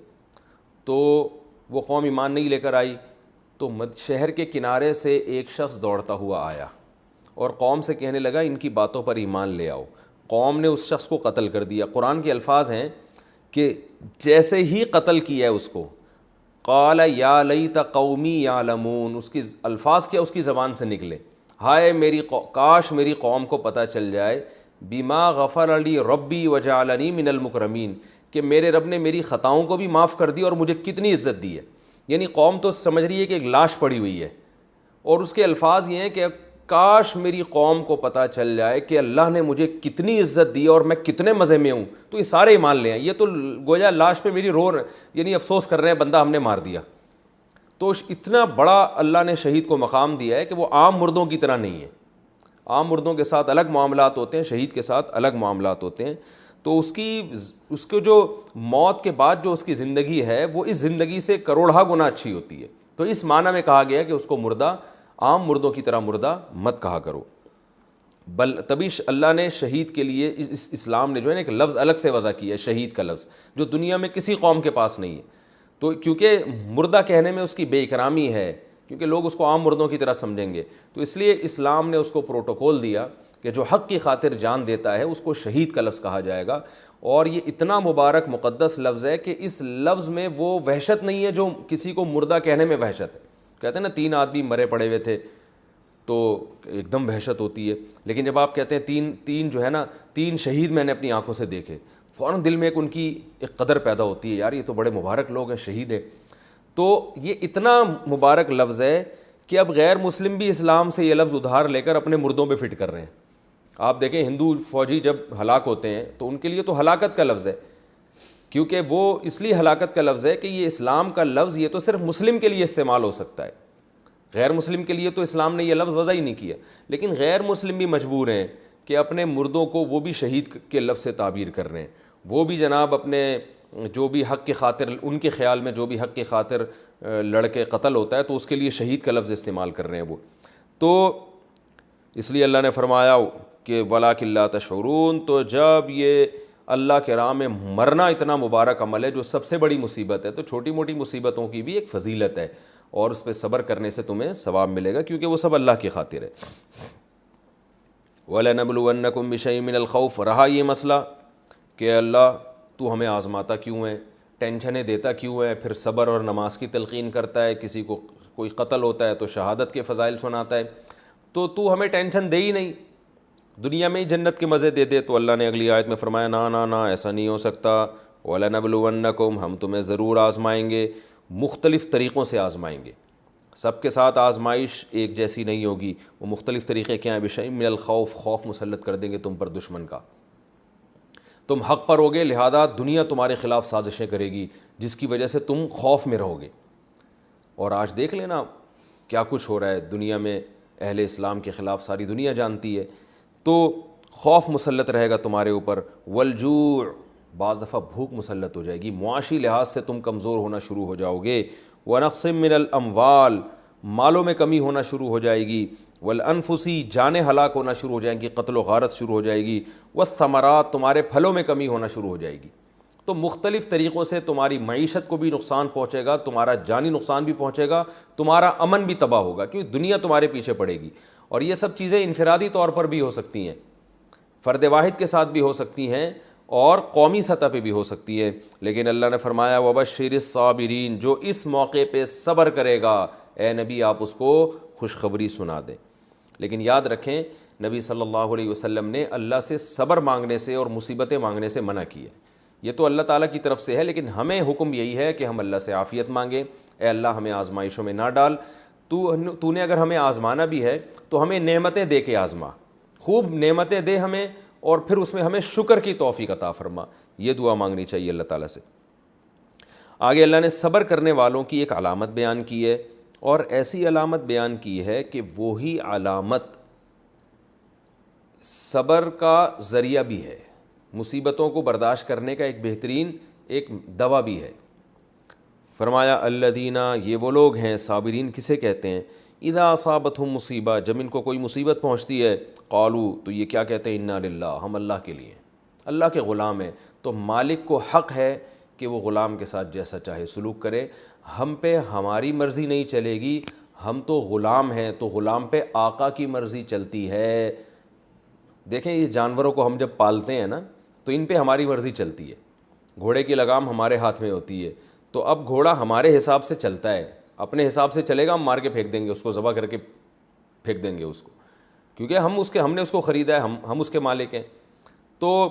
تو وہ قوم ایمان نہیں لے کر آئی, تو شہر کے کنارے سے ایک شخص دوڑتا ہوا آیا اور قوم سے کہنے لگا ان کی باتوں پر ایمان لے آؤ. قوم نے اس شخص کو قتل کر دیا. قرآن کے الفاظ ہیں کہ جیسے ہی قتل کیا ہے اس کو, قال یا لیت قومی یعلمون, اس کی الفاظ کیا اس کی زبان سے نکلے, ہائے کاش میری قوم کو پتہ چل جائے, بما غفر لی ربی وجعلنی من المکرمین, کہ میرے رب نے میری خطاؤں کو بھی معاف کر دی اور مجھے کتنی عزت دی ہے. یعنی قوم تو سمجھ رہی ہے کہ ایک لاش پڑی ہوئی ہے, اور اس کے الفاظ یہ ہیں کہ کاش میری قوم کو پتہ چل جائے کہ اللہ نے مجھے کتنی عزت دی اور میں کتنے مزے میں ہوں, تو یہ سارے ایمان لے آئیں. یہ تو گویا لاش پہ میری یعنی افسوس کر رہے ہیں بندہ ہم نے مار دیا. تو اتنا بڑا اللہ نے شہید کو مقام دیا ہے کہ وہ عام مردوں کی طرح نہیں ہے. عام مردوں کے ساتھ الگ معاملات ہوتے ہیں, شہید کے ساتھ الگ معاملات ہوتے ہیں. تو اس کو جو موت کے بعد جو اس کی زندگی ہے وہ اس زندگی سے کروڑہ گنا اچھی ہوتی ہے. تو اس معنی میں کہا گیا کہ اس کو مردہ, عام مردوں کی طرح مردہ مت کہا کرو. تبھی اللہ نے شہید کے لیے اسلام نے جو ہے نا ایک لفظ الگ سے وضع کیا ہے, شہید کا لفظ, جو دنیا میں کسی قوم کے پاس نہیں ہے. تو کیونکہ مردہ کہنے میں اس کی بے اکرامی ہے, کیونکہ لوگ اس کو عام مردوں کی طرح سمجھیں گے, تو اس لیے اسلام نے اس کو پروٹوکول دیا کہ جو حق کی خاطر جان دیتا ہے اس کو شہید کا لفظ کہا جائے گا. اور یہ اتنا مبارک مقدس لفظ ہے کہ اس لفظ میں وہ وحشت نہیں ہے جو کسی کو مردہ کہنے میں وحشت ہے. کہتے ہیں نا 3 آدمی مرے پڑے ہوئے تھے تو ایک دم وحشت ہوتی ہے, لیکن جب آپ کہتے ہیں تین جو ہے نا 3 شہید میں نے اپنی آنکھوں سے دیکھے, فوراً دل میں ان کی ایک قدر پیدا ہوتی ہے, یار یہ تو بڑے مبارک لوگ ہیں, شہید ہیں. تو یہ اتنا مبارک لفظ ہے کہ اب غیر مسلم بھی اسلام سے یہ لفظ ادھار لے کر اپنے مردوں پہ فٹ کر رہے ہیں. آپ دیکھیں ہندو فوجی جب ہلاک ہوتے ہیں تو ان کے لیے تو ہلاکت کا لفظ ہے, کیونکہ وہ اس لیے ہلاکت کا لفظ ہے کہ یہ اسلام کا لفظ یہ تو صرف مسلم کے لیے استعمال ہو سکتا ہے, غیر مسلم کے لیے تو اسلام نے یہ لفظ وضع ہی نہیں کیا. لیکن غیر مسلم بھی مجبور ہیں کہ اپنے مردوں کو وہ بھی شہید کے لفظ سے تعبیر کر رہے ہیں, وہ بھی جناب اپنے جو بھی حق کی خاطر, ان کے خیال میں جو بھی حق کی خاطر لڑکے قتل ہوتا ہے تو اس کے لیے شہید کا لفظ استعمال کر رہے ہیں وہ. تو اس لیے اللہ نے فرمایا کہ وَلَٰكِن لَا تَشْعُرُونَ, تو جب یہ اللہ کے راہ میں مرنا اتنا مبارک عمل ہے جو سب سے بڑی مصیبت ہے, تو چھوٹی موٹی مصیبتوں کی بھی ایک فضیلت ہے اور اس پہ صبر کرنے سے تمہیں ثواب ملے گا, کیونکہ وہ سب اللہ کی خاطر ہے. وَلَنَبْلُوَنَّكُمْ بِشَيْءٍ مِّنَ الْخَوْفِ, رہا یہ مسئلہ کہ اللہ تو ہمیں آزماتا کیوں ہے, ٹینشنیں دیتا کیوں ہے, پھر صبر اور نماز کی تلقین کرتا ہے, کسی کو کوئی قتل ہوتا ہے تو شہادت کے فضائل سناتا ہے, تو ہمیں ٹینشن دے ہی نہیں, دنیا میں ہی جنت کے مزے دے دے. تو اللہ نے اگلی آیت میں فرمایا نا ایسا نہیں ہو سکتا. وَلَنَبْلُوَنَّكُمْ, ہم تمہیں ضرور آزمائیں گے, مختلف طریقوں سے آزمائیں گے. سب کے ساتھ آزمائش ایک جیسی نہیں ہوگی، وہ مختلف طریقے کے ہیں. بشیء من الخوف، خوف مسلط کر دیں گے تم پر دشمن کا. تم حق پر ہوگے، لہذا دنیا تمہارے خلاف سازشیں کرے گی جس کی وجہ سے تم خوف میں رہو گے. اور آج دیکھ لینا کیا کچھ ہو رہا ہے دنیا میں، اہل اسلام کے خلاف ساری دنیا جانتی ہے. تو خوف مسلط رہے گا تمہارے اوپر. والجوع، بعض دفعہ بھوک مسلط ہو جائے گی، معاشی لحاظ سے تم کمزور ہونا شروع ہو جاؤ گے. ونقص من الاموال، مالوں میں کمی ہونا شروع ہو جائے گی. والانفسی، جانیں ہلاک ہونا شروع ہو جائیں گی، قتل و غارت شروع ہو جائے گی. والثمرات، تمہارے پھلوں میں کمی ہونا شروع ہو جائے گی. تو مختلف طریقوں سے تمہاری معیشت کو بھی نقصان پہنچے گا، تمہارا جانی نقصان بھی پہنچے گا، تمہارا امن بھی تباہ ہوگا، کیونکہ دنیا تمہارے پیچھے پڑے گی. اور یہ سب چیزیں انفرادی طور پر بھی ہو سکتی ہیں، فرد واحد کے ساتھ بھی ہو سکتی ہیں، اور قومی سطح پہ بھی ہو سکتی ہے. لیکن اللہ نے فرمایا وبشر الصابرین، جو اس موقع پہ صبر کرے گا اے نبی آپ اس کو خوشخبری سنا دیں. لیکن یاد رکھیں نبی صلی اللہ علیہ وسلم نے اللہ سے صبر مانگنے سے اور مصیبتیں مانگنے سے منع کیا. یہ تو اللہ تعالیٰ کی طرف سے ہے، لیکن ہمیں حکم یہی ہے کہ ہم اللہ سے عافیت مانگیں. اے اللہ ہمیں آزمائشوں میں نہ ڈال، تو نے اگر ہمیں آزمانا بھی ہے تو ہمیں نعمتیں دے کے آزما، خوب نعمتیں دے ہمیں، اور پھر اس میں ہمیں شکر کی توفیق عطا فرما. یہ دعا مانگنی چاہیے اللہ تعالیٰ سے. آگے اللہ نے صبر کرنے والوں کی ایک علامت بیان کی ہے، اور ایسی علامت بیان کی ہے کہ وہی علامت صبر کا ذریعہ بھی ہے، مصیبتوں کو برداشت کرنے کا ایک بہترین ایک دوا بھی ہے. فرمایا الذین، یہ وہ لوگ ہیں، صابرین کسے کہتے ہیں، اذا اصابتہم مصیبہ، جب ان کو کوئی مصیبت پہنچتی ہے، قالوا، تو یہ کیا کہتے ہیں، انا للہ، ہم اللہ کے لیے، اللہ کے غلام ہیں. تو مالک کو حق ہے کہ وہ غلام کے ساتھ جیسا چاہے سلوک کرے. ہم پہ ہماری مرضی نہیں چلے گی، ہم تو غلام ہیں، تو غلام پہ آقا کی مرضی چلتی ہے. دیکھیں یہ جانوروں کو ہم جب پالتے ہیں نا تو ان پہ ہماری مرضی چلتی ہے. گھوڑے کی لگام ہمارے ہاتھ میں ہوتی ہے، تو اب گھوڑا ہمارے حساب سے چلتا ہے، اپنے حساب سے چلے گا، ہم مار کے پھینک دیں گے اس کو، ذبح کر کے پھینک دیں گے اس کو، کیونکہ ہم نے اس کو خریدا ہے، ہم اس کے مالک ہیں. تو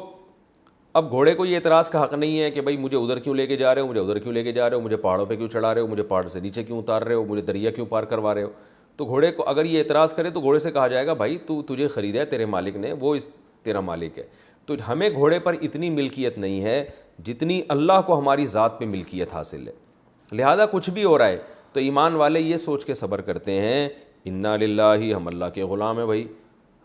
اب گھوڑے کو یہ اعتراض کا حق نہیں ہے کہ بھائی مجھے ادھر کیوں لے کے جا رہے ہو، مجھے ادھر کیوں لے کے جا رہے ہو، مجھے پہاڑوں پہ کیوں چڑھا رہے ہو، مجھے پہاڑ سے نیچے کیوں اتار رہے ہو، مجھے دریا کیوں پار کروا رہے ہو. تو گھوڑے کو اگر یہ اعتراض کرے تو گھوڑے سے کہا جائے گا بھائی تجھے خریدا ہے تیرے مالک نے، وہ تیرا مالک ہے. تو ہمیں گھوڑے پر اتنی ملکیت نہیں ہے جتنی اللہ کو ہماری ذات پہ ملکیت حاصل ہے. لہذا کچھ بھی ہو رہا ہے تو ایمان والے یہ سوچ کے صبر کرتے ہیں انا للہ، ہم اللہ کے غلام ہیں، بھائی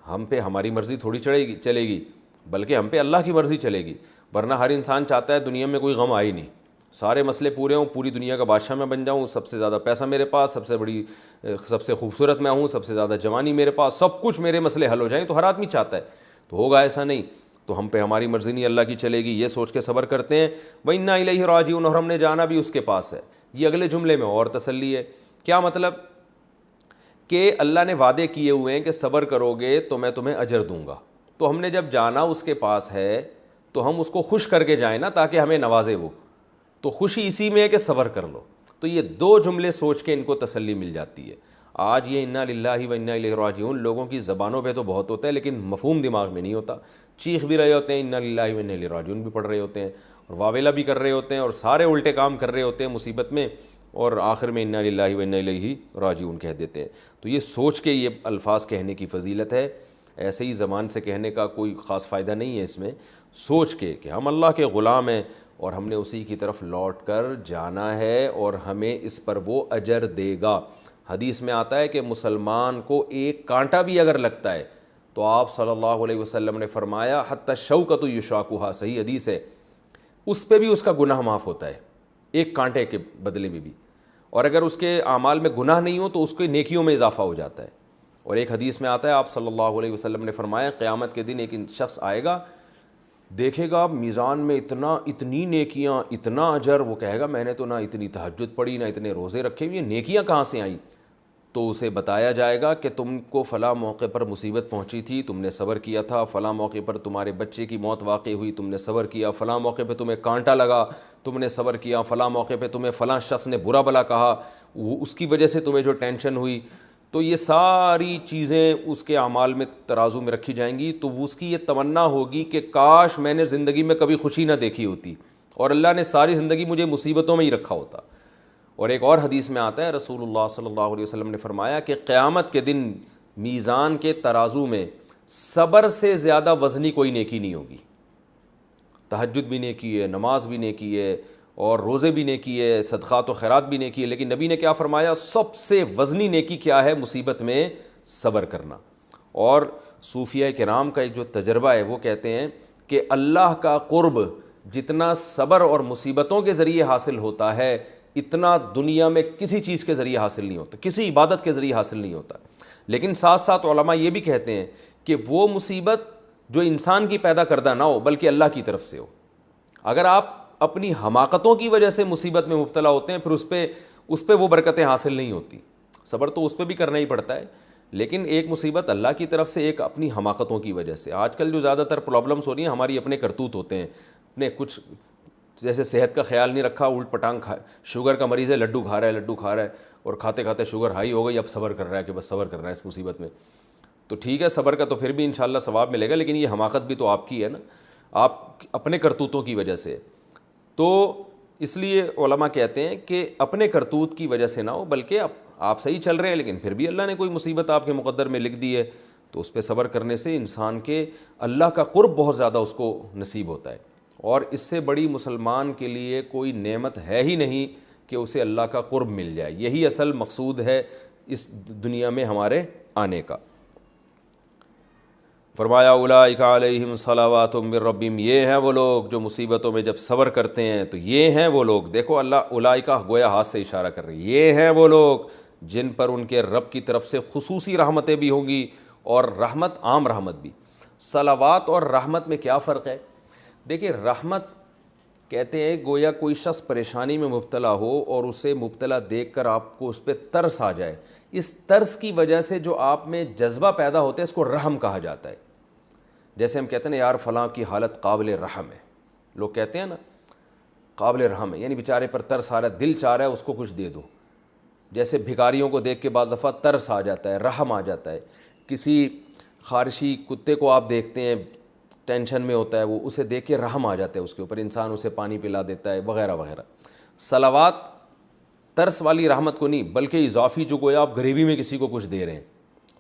ہم پہ ہماری مرضی تھوڑی چلے گی، بلکہ ہم پہ اللہ کی مرضی چلے گی. ورنہ ہر انسان چاہتا ہے دنیا میں کوئی غم آئے نہیں، سارے مسئلے پورے ہوں، پوری دنیا کا بادشاہ میں بن جاؤں، سب سے زیادہ پیسہ میرے پاس، سب سے خوبصورت میں ہوں، سب سے زیادہ جوانی میرے پاس، سب کچھ میرے مسئلے حل ہو جائیں. تو ہر آدمی چاہتا ہے، تو ہوگا ایسا نہیں. تو ہم پہ ہماری مرضی نہیں، اللہ کی چلے گی، یہ سوچ کے صبر کرتے ہیں. وَإِنَّا إِلَيْهِ رَاجِعُونَ، اور ہم نے جانا بھی اس کے پاس ہے. یہ اگلے جملے میں اور تسلی ہے. کیا مطلب؟ کہ اللہ نے وعدے کیے ہوئے ہیں کہ صبر کرو گے تو میں تمہیں اجر دوں گا. تو ہم نے جب جانا اس کے پاس ہے تو ہم اس کو خوش کر کے جائیں نا، تاکہ ہمیں نوازے وہ. تو خوشی اسی میں ہے کہ صبر کر لو. تو یہ دو جملے سوچ کے ان کو تسلی مل جاتی ہے. آج یہ انا للہ و انا الیہ راجعون لوگوں کی زبانوں پہ تو بہت ہوتا ہے، لیکن مفہوم دماغ میں نہیں ہوتا. چیخ بھی رہے ہوتے ہیں انا للہ و انا الیہ راجعون بھی پڑھ رہے ہوتے ہیں، اور واویلا بھی کر رہے ہوتے ہیں، اور سارے الٹے کام کر رہے ہوتے ہیں مصیبت میں، اور آخر میں انا للہ و انا الیہ راجعون کہہ دیتے ہیں. تو یہ سوچ کے یہ الفاظ کہنے کی فضیلت ہے. ایسے ہی زبان سے کہنے کا کوئی خاص فائدہ نہیں ہے اس میں. سوچ کے کہ ہم اللہ کے غلام ہیں اور ہم نے اسی کی طرف لوٹ کر جانا ہے، اور ہمیں اس پر وہ اجر دے گا. حدیث میں آتا ہے کہ مسلمان کو ایک کانٹا بھی اگر لگتا ہے تو آپ صلی اللہ علیہ وسلم نے فرمایا حتی الشوکۃ یشاکھها، صحیح حدیث ہے، اس پہ بھی اس کا گناہ معاف ہوتا ہے ایک کانٹے کے بدلے میں بھی. اور اگر اس کے اعمال میں گناہ نہیں ہو تو اس کے نیکیوں میں اضافہ ہو جاتا ہے. اور ایک حدیث میں آتا ہے آپ صلی اللہ علیہ وسلم نے فرمایا قیامت کے دن ایک شخص آئے گا، دیکھے گا میزان میں اتنی نیکیاں، اتنا اجر، وہ کہے گا میں نے تو نہ اتنی تہجد پڑھی، نہ اتنے روزے رکھے، یہ نیکیاں کہاں سے آئیں؟ تو اسے بتایا جائے گا کہ تم کو فلاں موقع پر مصیبت پہنچی تھی، تم نے صبر کیا تھا، فلاں موقع پر تمہارے بچے کی موت واقع ہوئی، تم نے صبر کیا، فلاں موقع پہ تمہیں کانٹا لگا، تم نے صبر کیا، فلاں موقع پہ تمہیں فلاں شخص نے برا بھلا کہا، اس کی وجہ سے تمہیں جو ٹینشن ہوئی. تو یہ ساری چیزیں اس کے اعمال میں ترازو میں رکھی جائیں گی. تو اس کی یہ تمنا ہوگی کہ کاش میں نے زندگی میں کبھی خوشی نہ دیکھی ہوتی، اور اللہ نے ساری زندگی مجھے مصیبتوں میں ہی رکھا ہوتا. اور ایک اور حدیث میں آتا ہے رسول اللہ صلی اللہ علیہ وسلم نے فرمایا کہ قیامت کے دن میزان کے ترازو میں صبر سے زیادہ وزنی کوئی نیکی نہیں ہوگی. تہجد بھی نیکی ہے, نماز بھی نیکی ہے, اور روزے بھی نیکی ہے, صدقات و خیرات بھی نیکی ہے, لیکن نبی نے کیا فرمایا؟ سب سے وزنی نیکی کیا ہے؟ مصیبت میں صبر کرنا. اور صوفیہ کرام کا ایک جو تجربہ ہے وہ کہتے ہیں کہ اللہ کا قرب جتنا صبر اور مصیبتوں کے ذریعے حاصل ہوتا ہے اتنا دنیا میں کسی چیز کے ذریعے حاصل نہیں ہوتا, کسی عبادت کے ذریعے حاصل نہیں ہوتا. لیکن ساتھ ساتھ علماء یہ بھی کہتے ہیں کہ وہ مصیبت جو انسان کی پیدا کردہ نہ ہو بلکہ اللہ کی طرف سے ہو. اگر آپ اپنی حماقتوں کی وجہ سے مصیبت میں مبتلا ہوتے ہیں پھر اس پہ وہ برکتیں حاصل نہیں ہوتی. صبر تو اس پہ بھی کرنا ہی پڑتا ہے, لیکن ایک مصیبت اللہ کی طرف سے, ایک اپنی حماقتوں کی وجہ سے. آج کل جو زیادہ تر پرابلمس ہو رہی ہیں ہماری اپنے کرتوت ہوتے ہیں, اپنے کچھ جیسے صحت کا خیال نہیں رکھا, الٹ پٹانگ شوگر کا مریض ہے, لڈو کھا رہا ہے اور کھاتے کھاتے شوگر ہائی ہو گئی, اب صبر کر رہا ہے کہ بس صبر کر رہا ہے اس مصیبت میں. تو ٹھیک ہے صبر کا تو پھر بھی انشاءاللہ ثواب ملے گا, لیکن یہ حماقت بھی تو آپ کی ہے نا, آپ اپنے کرتوتوں کی وجہ سے. تو اس لیے علماء کہتے ہیں کہ اپنے کرتوت کی وجہ سے نہ ہو بلکہ آپ صحیح چل رہے ہیں لیکن پھر بھی اللہ نے کوئی مصیبت آپ کے مقدر میں لکھ دی ہے تو اس پہ صبر کرنے سے انسان کے اللہ کا قرب بہت زیادہ اس کو نصیب ہوتا ہے. اور اس سے بڑی مسلمان کے لیے کوئی نعمت ہے ہی نہیں کہ اسے اللہ کا قرب مل جائے. یہی اصل مقصود ہے اس دنیا میں ہمارے آنے کا. فرمایا اولئک علیہم صلوات من ربہم, یہ ہیں وہ لوگ جو مصیبتوں میں جب صبر کرتے ہیں تو یہ ہیں وہ لوگ. دیکھو اللہ اولئک گویا ہاتھ سے اشارہ کر رہی, یہ ہیں وہ لوگ جن پر ان کے رب کی طرف سے خصوصی رحمتیں بھی ہوں گی اور رحمت عام رحمت بھی. صلوات اور رحمت میں کیا فرق ہے؟ دیکھیں رحمت کہتے ہیں گویا کوئی شخص پریشانی میں مبتلا ہو اور اسے مبتلا دیکھ کر آپ کو اس پہ ترس آ جائے, اس ترس کی وجہ سے جو آپ میں جذبہ پیدا ہوتا ہے اس کو رحم کہا جاتا ہے. جیسے ہم کہتے ہیں نا یار فلاں کی حالت قابل رحم ہے, لوگ کہتے ہیں نا قابل رحم ہے, یعنی بیچارے پر ترس آ رہا ہے, دل چاہ رہا ہے اس کو کچھ دے دو. جیسے بھکاریوں کو دیکھ کے بعض دفعہ ترس آ جاتا ہے, رحم آ جاتا ہے. کسی خارشی کتے کو آپ دیکھتے ہیں ٹینشن میں ہوتا ہے, وہ اسے دیکھ کے رحم آ جاتا ہے اس کے اوپر, انسان اسے پانی پلا دیتا ہے وغیرہ وغیرہ. صلوات ترس والی رحمت کو نہیں بلکہ اضافی جو گویا آپ غریبی میں کسی کو کچھ دے رہے ہیں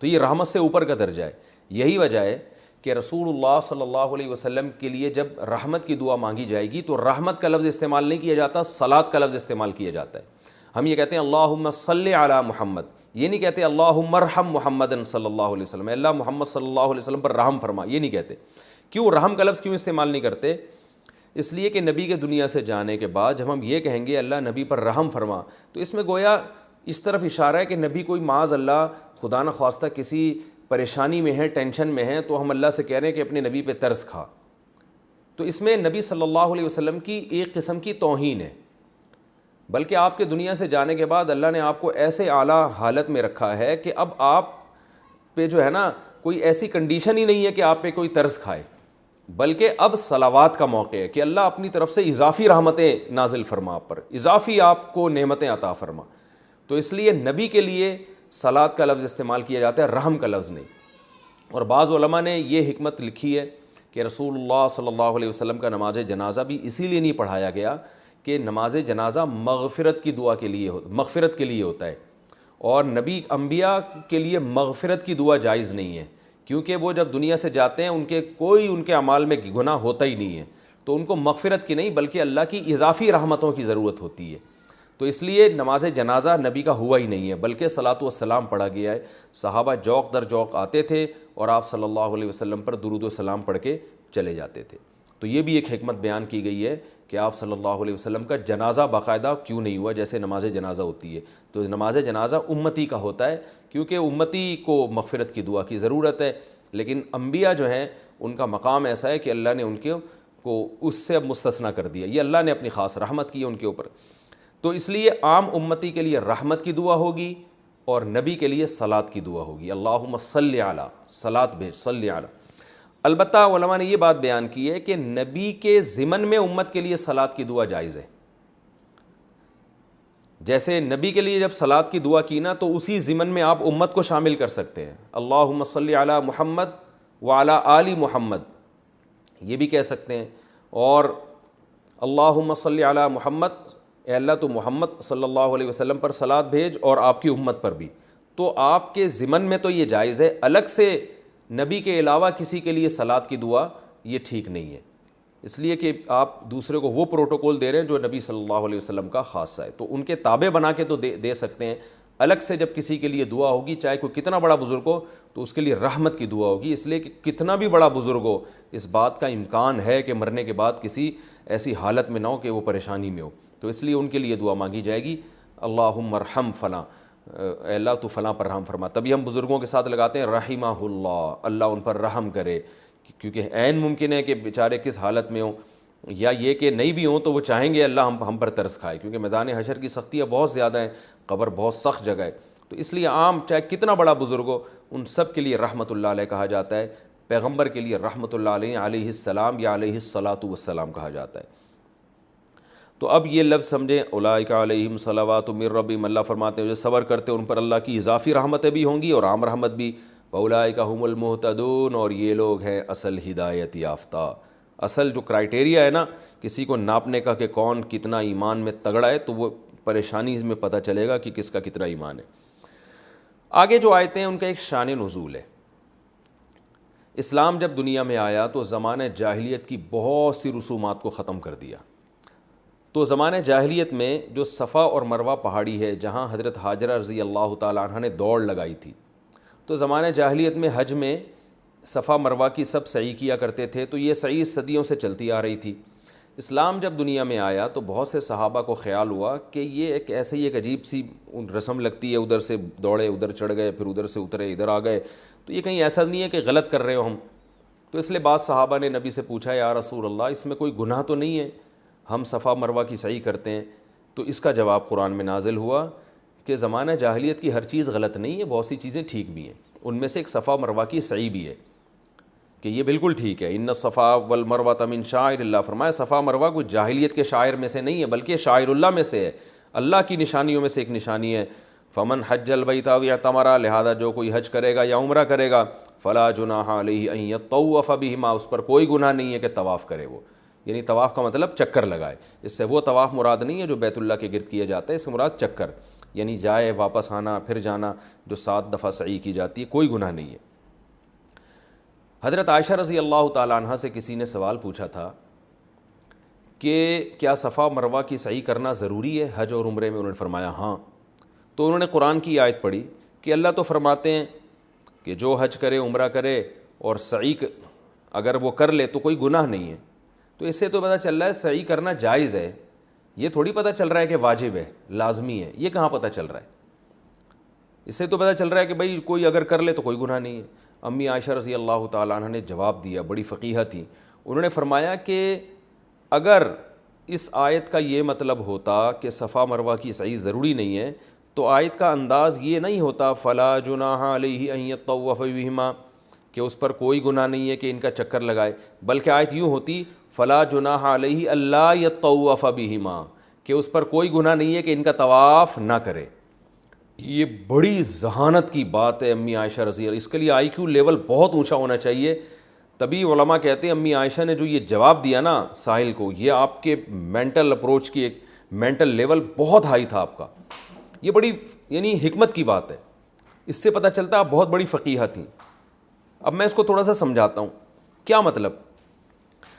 تو یہ رحمت سے اوپر کا درجہ ہے. یہی وجہ ہے کہ رسول اللہ صلی اللہ علیہ وسلم کے لیے جب رحمت کی دعا مانگی جائے گی تو رحمت کا لفظ استعمال نہیں کیا جاتا, صلاۃ کا لفظ استعمال کیا جاتا ہے. ہم یہ کہتے ہیں اللہم صلی علی محمد, یہ نہیں کہتے اللہم ارحم محمد صلی اللہ علیہ وسلم, اللہ محمد صلی اللہ علیہ وسلم پر رحم فرما, یہ نہیں کہتے. کیوں رحم کا لفظ کیوں استعمال نہیں کرتے؟ اس لیے کہ نبی کے دنیا سے جانے کے بعد جب ہم یہ کہیں گے اللہ نبی پر رحم فرما تو اس میں گویا اس طرف اشارہ ہے کہ نبی کوئی معاذ اللہ خدا نخواستہ کسی پریشانی میں ہے, ٹینشن میں ہے, تو ہم اللہ سے کہہ رہے ہیں کہ اپنے نبی پہ ترس کھا. تو اس میں نبی صلی اللہ علیہ وسلم کی ایک قسم کی توہین ہے, بلکہ آپ کے دنیا سے جانے کے بعد اللہ نے آپ کو ایسے اعلیٰ حالت میں رکھا ہے کہ اب آپ پہ جو ہے نا کوئی ایسی کنڈیشن ہی نہیں ہے کہ آپ پہ کوئی ترس کھائے, بلکہ اب صلوات کا موقع ہے کہ اللہ اپنی طرف سے اضافی رحمتیں نازل فرما آپ پر, اضافی آپ کو نعمتیں عطا فرما. تو اس لیے نبی کے لیے صلوات کا لفظ استعمال کیا جاتا ہے, رحم کا لفظ نہیں. اور بعض علماء نے یہ حکمت لکھی ہے کہ رسول اللہ صلی اللہ علیہ وسلم کا نماز جنازہ بھی اسی لیے نہیں پڑھایا گیا کہ نماز جنازہ مغفرت کی دعا کے لیے مغفرت کے لیے ہوتا ہے, اور نبی انبیاء کے لیے مغفرت کی دعا جائز نہیں ہے, کیونکہ وہ جب دنیا سے جاتے ہیں ان کے اعمال میں گناہ ہوتا ہی نہیں ہے, تو ان کو مغفرت کی نہیں بلکہ اللہ کی اضافی رحمتوں کی ضرورت ہوتی ہے. تو اس لیے نماز جنازہ نبی کا ہوا ہی نہیں ہے بلکہ صلاۃ والسلام پڑھا گیا ہے. صحابہ جوق در جوق آتے تھے اور آپ صلی اللہ علیہ وسلم پر درود و سلام پڑھ کے چلے جاتے تھے. تو یہ بھی ایک حکمت بیان کی گئی ہے کہ آپ صلی اللہ علیہ وسلم کا جنازہ باقاعدہ کیوں نہیں ہوا جیسے نماز جنازہ ہوتی ہے. تو نماز جنازہ امتی کا ہوتا ہے کیونکہ امتی کو مغفرت کی دعا کی ضرورت ہے, لیکن انبیاء جو ہیں ان کا مقام ایسا ہے کہ اللہ نے ان کو اس سے اب مستثنیٰ کر دیا, یہ اللہ نے اپنی خاص رحمت کی ان کے اوپر. تو اس لیے عام امتی کے لیے رحمت کی دعا ہوگی اور نبی کے لیے صلاۃ کی دعا ہوگی, اللہم صلی علی, صلاۃ بھیج, صلی علی. البتہ علماء نے یہ بات بیان کی ہے کہ نبی کے ضمن میں امت کے لیے صلاۃ کی دعا جائز ہے. جیسے نبی کے لیے جب صلاۃ کی دعا کی نا تو اسی ضمن میں آپ امت کو شامل کر سکتے ہیں, اللہم صلی علی محمد وعلی آل محمد, یہ بھی کہہ سکتے ہیں, اور اللہم صلی علی محمد اے اللہ تو محمد صلی اللہ علیہ وسلم پر صلات بھیج اور آپ کی امت پر بھی. تو آپ کے ضمن میں تو یہ جائز ہے, الگ سے نبی کے علاوہ کسی کے لیے صلات کی دعا یہ ٹھیک نہیں ہے, اس لیے کہ آپ دوسرے کو وہ پروٹوکول دے رہے ہیں جو نبی صلی اللہ علیہ وسلم کا خاصہ ہے. تو ان کے تابع بنا کے تو دے سکتے ہیں, الگ سے جب کسی کے لیے دعا ہوگی چاہے کوئی کتنا بڑا بزرگ ہو تو اس کے لیے رحمت کی دعا ہوگی, اس لیے کہ کتنا بھی بڑا بزرگ ہو اس بات کا امکان ہے کہ مرنے کے بعد کسی ایسی حالت میں نہ ہو کہ وہ پریشانی میں ہو, تو اس لیے ان کے لیے دعا مانگی جائے گی. اللہم ارحم فلاں, اے اللہ تو فلاں پر رحم فرما. تبھی ہم بزرگوں کے ساتھ لگاتے ہیں رحمہ اللہ, اللہ ان پر رحم کرے, کیونکہ عین ممکن ہے کہ بیچارے کس حالت میں ہوں, یا یہ کہ نہیں بھی ہوں تو وہ چاہیں گے اللہ ہم پر ترس کھائے, کیونکہ میدان حشر کی سختیاں بہت زیادہ ہیں, قبر بہت سخت جگہ ہے. تو اس لیے عام چاہے کتنا بڑا بزرگ ہو ان سب کے لیے رحمۃ اللہ علیہ کہا جاتا ہے. پیغمبر کے لیے رحمۃ اللہ علیہ علیہ السلام یا علیہ الصلاۃ والسلام کہا جاتا ہے. تو اب یہ لفظ سمجھیں, اولئک علیہم صلوات من ربہم, اللہ فرماتے ہیں جو صبر کرتے ہیں ان پر اللہ کی اضافی رحمتیں بھی ہوں گی اور عام رحمت بھی. واولئک ھم المہتدون, اور یہ لوگ ہیں اصل ہدایت یافتہ. اصل جو کرائٹیریا ہے نا کسی کو ناپنے کا کہ کون کتنا ایمان میں تگڑا ہے, تو وہ پریشانی میں پتہ چلے گا کہ کس کا کتنا ایمان ہے. آگے جو آیتیں ہیں ان کا ایک شان نزول ہے. اسلام جب دنیا میں آیا تو زمانہ جاہلیت کی بہت سی رسومات کو ختم کر دیا. تو زمانہ جاہلیت میں جو صفا اور مروہ پہاڑی ہے جہاں حضرت ہاجرہ رضی اللہ تعالیٰ عنہ نے دوڑ لگائی تھی, تو زمانہ جاہلیت میں حج میں صفا مروہ کی سب سعی کیا کرتے تھے, تو یہ سعی صدیوں سے چلتی آ رہی تھی. اسلام جب دنیا میں آیا تو بہت سے صحابہ کو خیال ہوا کہ یہ ایک ایسے ہی ایک عجیب سی رسم لگتی ہے, ادھر سے دوڑے ادھر چڑھ گئے پھر ادھر سے اترے ادھر آ گئے, تو یہ کہیں ایسا نہیں ہے کہ غلط کر رہے ہو ہم. تو اس لیے بعض صحابہ نے نبی سے پوچھا یا رسول اللہ اس میں کوئی گناہ تو نہیں ہے, ہم صفا مروہ کی سعی کرتے ہیں. تو اس کا جواب قرآن میں نازل ہوا کہ زمانہ جاہلیت کی ہر چیز غلط نہیں ہے, بہت سی چیزیں ٹھیک بھی ہیں. ان میں سے ایک صفا مروہ کی سعی بھی ہے کہ یہ بالکل ٹھیک ہے. ان الصفا والمروہ من شعائر اللہ, فرمایا صفا مروہ کوئی جاہلیت کے شاعر میں سے نہیں ہے بلکہ شاعر اللہ میں سے ہے, اللہ کی نشانیوں میں سے ایک نشانی ہے. فمن حج البیت او اعتمر, لہذا جو کوئی حج کرے گا یا عمرہ کرے گا, فلا جناح علیہ ان یطوف بہما, اس پر کوئی گناہ نہیں ہے کہ طواف کرے وہ, یعنی طواف کا مطلب چکر لگائے. اس سے وہ طواف مراد نہیں ہے جو بیت اللہ کے گرد کیا جاتا ہے, اس سے مراد چکر یعنی جائے واپس آنا پھر جانا, جو 7 دفعہ سعی کی جاتی ہے, کوئی گناہ نہیں ہے. حضرت عائشہ رضی اللہ تعالیٰ عنہ سے کسی نے سوال پوچھا تھا کہ کیا صفا مروہ کی سعی کرنا ضروری ہے حج اور عمرے میں؟ انہوں نے فرمایا ہاں. تو انہوں نے قرآن کی آیت پڑھی کہ اللہ تو فرماتے ہیں کہ جو حج کرے عمرہ کرے اور سعی اگر وہ کر لے تو کوئی گناہ نہیں ہے. تو اس سے تو پتہ چل رہا ہے سعی کرنا جائز ہے, یہ تھوڑی پتہ چل رہا ہے کہ واجب ہے لازمی ہے, یہ کہاں پتہ چل رہا ہے؟ اس سے تو پتہ چل رہا ہے کہ بھئی کوئی اگر کر لے تو کوئی گناہ نہیں ہے. امی عائشہ رضی اللہ تعالیٰ عنہ نے جواب دیا, بڑی فقیہہ تھی, انہوں نے فرمایا کہ اگر اس آیت کا یہ مطلب ہوتا کہ صفا مروہ کی سعی ضروری نہیں ہے تو آیت کا انداز یہ نہیں ہوتا فلا جناح علیہ ان یطوف بہما, کہ اس پر کوئی گناہ نہیں ہے کہ ان کا چکر لگائے, بلکہ آیت یوں ہوتی فلا جناح علیہ اللہ یطوف بہما, کہ اس پر کوئی گناہ نہیں ہے کہ ان کا طواف نہ کرے. یہ بڑی ذہانت کی بات ہے امی عائشہ رضی اللہ, اس کے لیے آئی کیو لیول بہت اونچا ہونا چاہیے. تبھی علماء کہتے ہیں امی عائشہ نے جو یہ جواب دیا نا ساحل کو, یہ آپ کے مینٹل اپروچ کی ایک مینٹل لیول بہت ہائی تھا آپ کا, یہ بڑی یعنی حکمت کی بات ہے. اس سے پتہ چلتا آپ بہت بڑی فقیہہ تھیں. اب میں اس کو تھوڑا سا سمجھاتا ہوں. کیا مطلب؟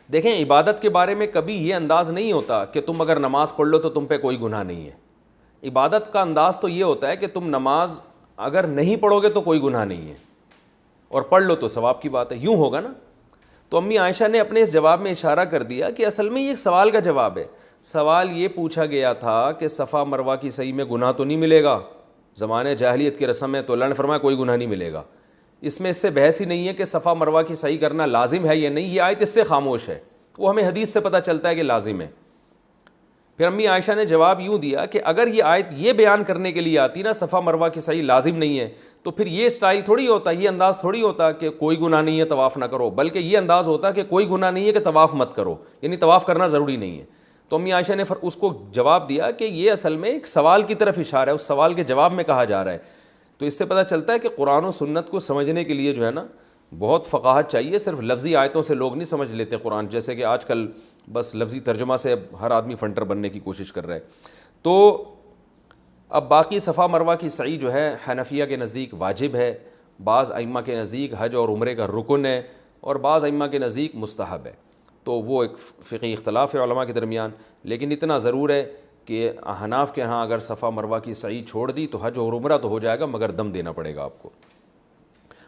دیکھیں عبادت کے بارے میں کبھی یہ انداز نہیں ہوتا کہ تم اگر نماز پڑھ لو تو تم پہ کوئی گناہ نہیں ہے. عبادت کا انداز تو یہ ہوتا ہے کہ تم نماز اگر نہیں پڑھو گے تو کوئی گناہ نہیں ہے, اور پڑھ لو تو ثواب کی بات ہے, یوں ہوگا نا. تو امی عائشہ نے اپنے اس جواب میں اشارہ کر دیا کہ اصل میں یہ ایک سوال کا جواب ہے. سوال یہ پوچھا گیا تھا کہ صفا مروہ کی سعی میں گناہ تو نہیں ملے گا, زمانے جاہلیت کی رسم ہے, تو اللہ نے فرمایا کوئی گناہ نہیں ملے گا. اس میں اس سے بحث ہی نہیں ہے کہ صفا مروہ کی سعی کرنا لازم ہے یا نہیں, یہ آیت اس سے خاموش ہے, وہ ہمیں حدیث سے پتہ چلتا ہے کہ لازم ہے. پھر امی عائشہ نے جواب یوں دیا کہ اگر یہ آیت یہ بیان کرنے کے لیے آتی نا صفا مروہ کی سعی لازم نہیں ہے, تو پھر یہ سٹائل تھوڑی ہوتا, یہ انداز تھوڑی ہوتا کہ کوئی گناہ نہیں ہے طواف نہ کرو, بلکہ یہ انداز ہوتا کہ کوئی گناہ نہیں ہے کہ طواف مت کرو, یعنی طواف کرنا ضروری نہیں ہے. تو امی عائشہ نے اس کو جواب دیا کہ یہ اصل میں ایک سوال کی طرف اشارہ ہے, اس سوال کے جواب میں کہا جا رہا ہے. تو اس سے پتہ چلتا ہے کہ قرآن و سنت کو سمجھنے کے لیے جو ہے نا بہت فقاہت چاہیے، صرف لفظی آیتوں سے لوگ نہیں سمجھ لیتے قرآن، جیسے کہ آج کل بس لفظی ترجمہ سے اب ہر آدمی فنٹر بننے کی کوشش کر رہا ہے۔ تو اب باقی صفا مروہ کی سعی جو ہے حنفیہ کے نزدیک واجب ہے، بعض ائمہ کے نزدیک حج اور عمرے کا رکن ہے، اور بعض ائمہ کے نزدیک مستحب ہے۔ تو وہ ایک فقہی اختلاف ہے علماء کے درمیان، لیکن اتنا ضرور ہے کہ احناف کے ہاں اگر صفا مروہ کی سعی چھوڑ دی تو حج اور عمرہ تو ہو جائے گا مگر دم دینا پڑے گا آپ کو۔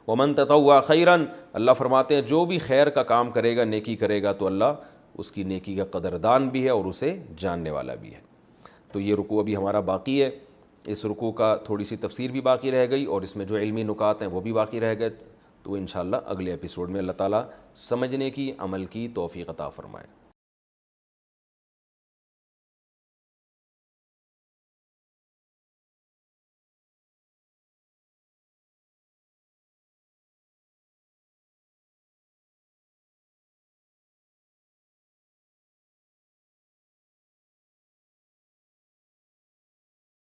ومن تطوع خیرا، اللہ فرماتے ہیں جو بھی خیر کا کام کرے گا، نیکی کرے گا، تو اللہ اس کی نیکی کا قدردان بھی ہے اور اسے جاننے والا بھی ہے۔ تو یہ رکوع ابھی ہمارا باقی ہے، اس رکوع کا تھوڑی سی تفسیر بھی باقی رہ گئی اور اس میں جو علمی نکات ہیں وہ بھی باقی رہ گئے، تو انشاءاللہ اگلے ایپیسوڈ میں اللہ تعالیٰ سمجھنے کی، عمل کی توفیق عطا فرمائے۔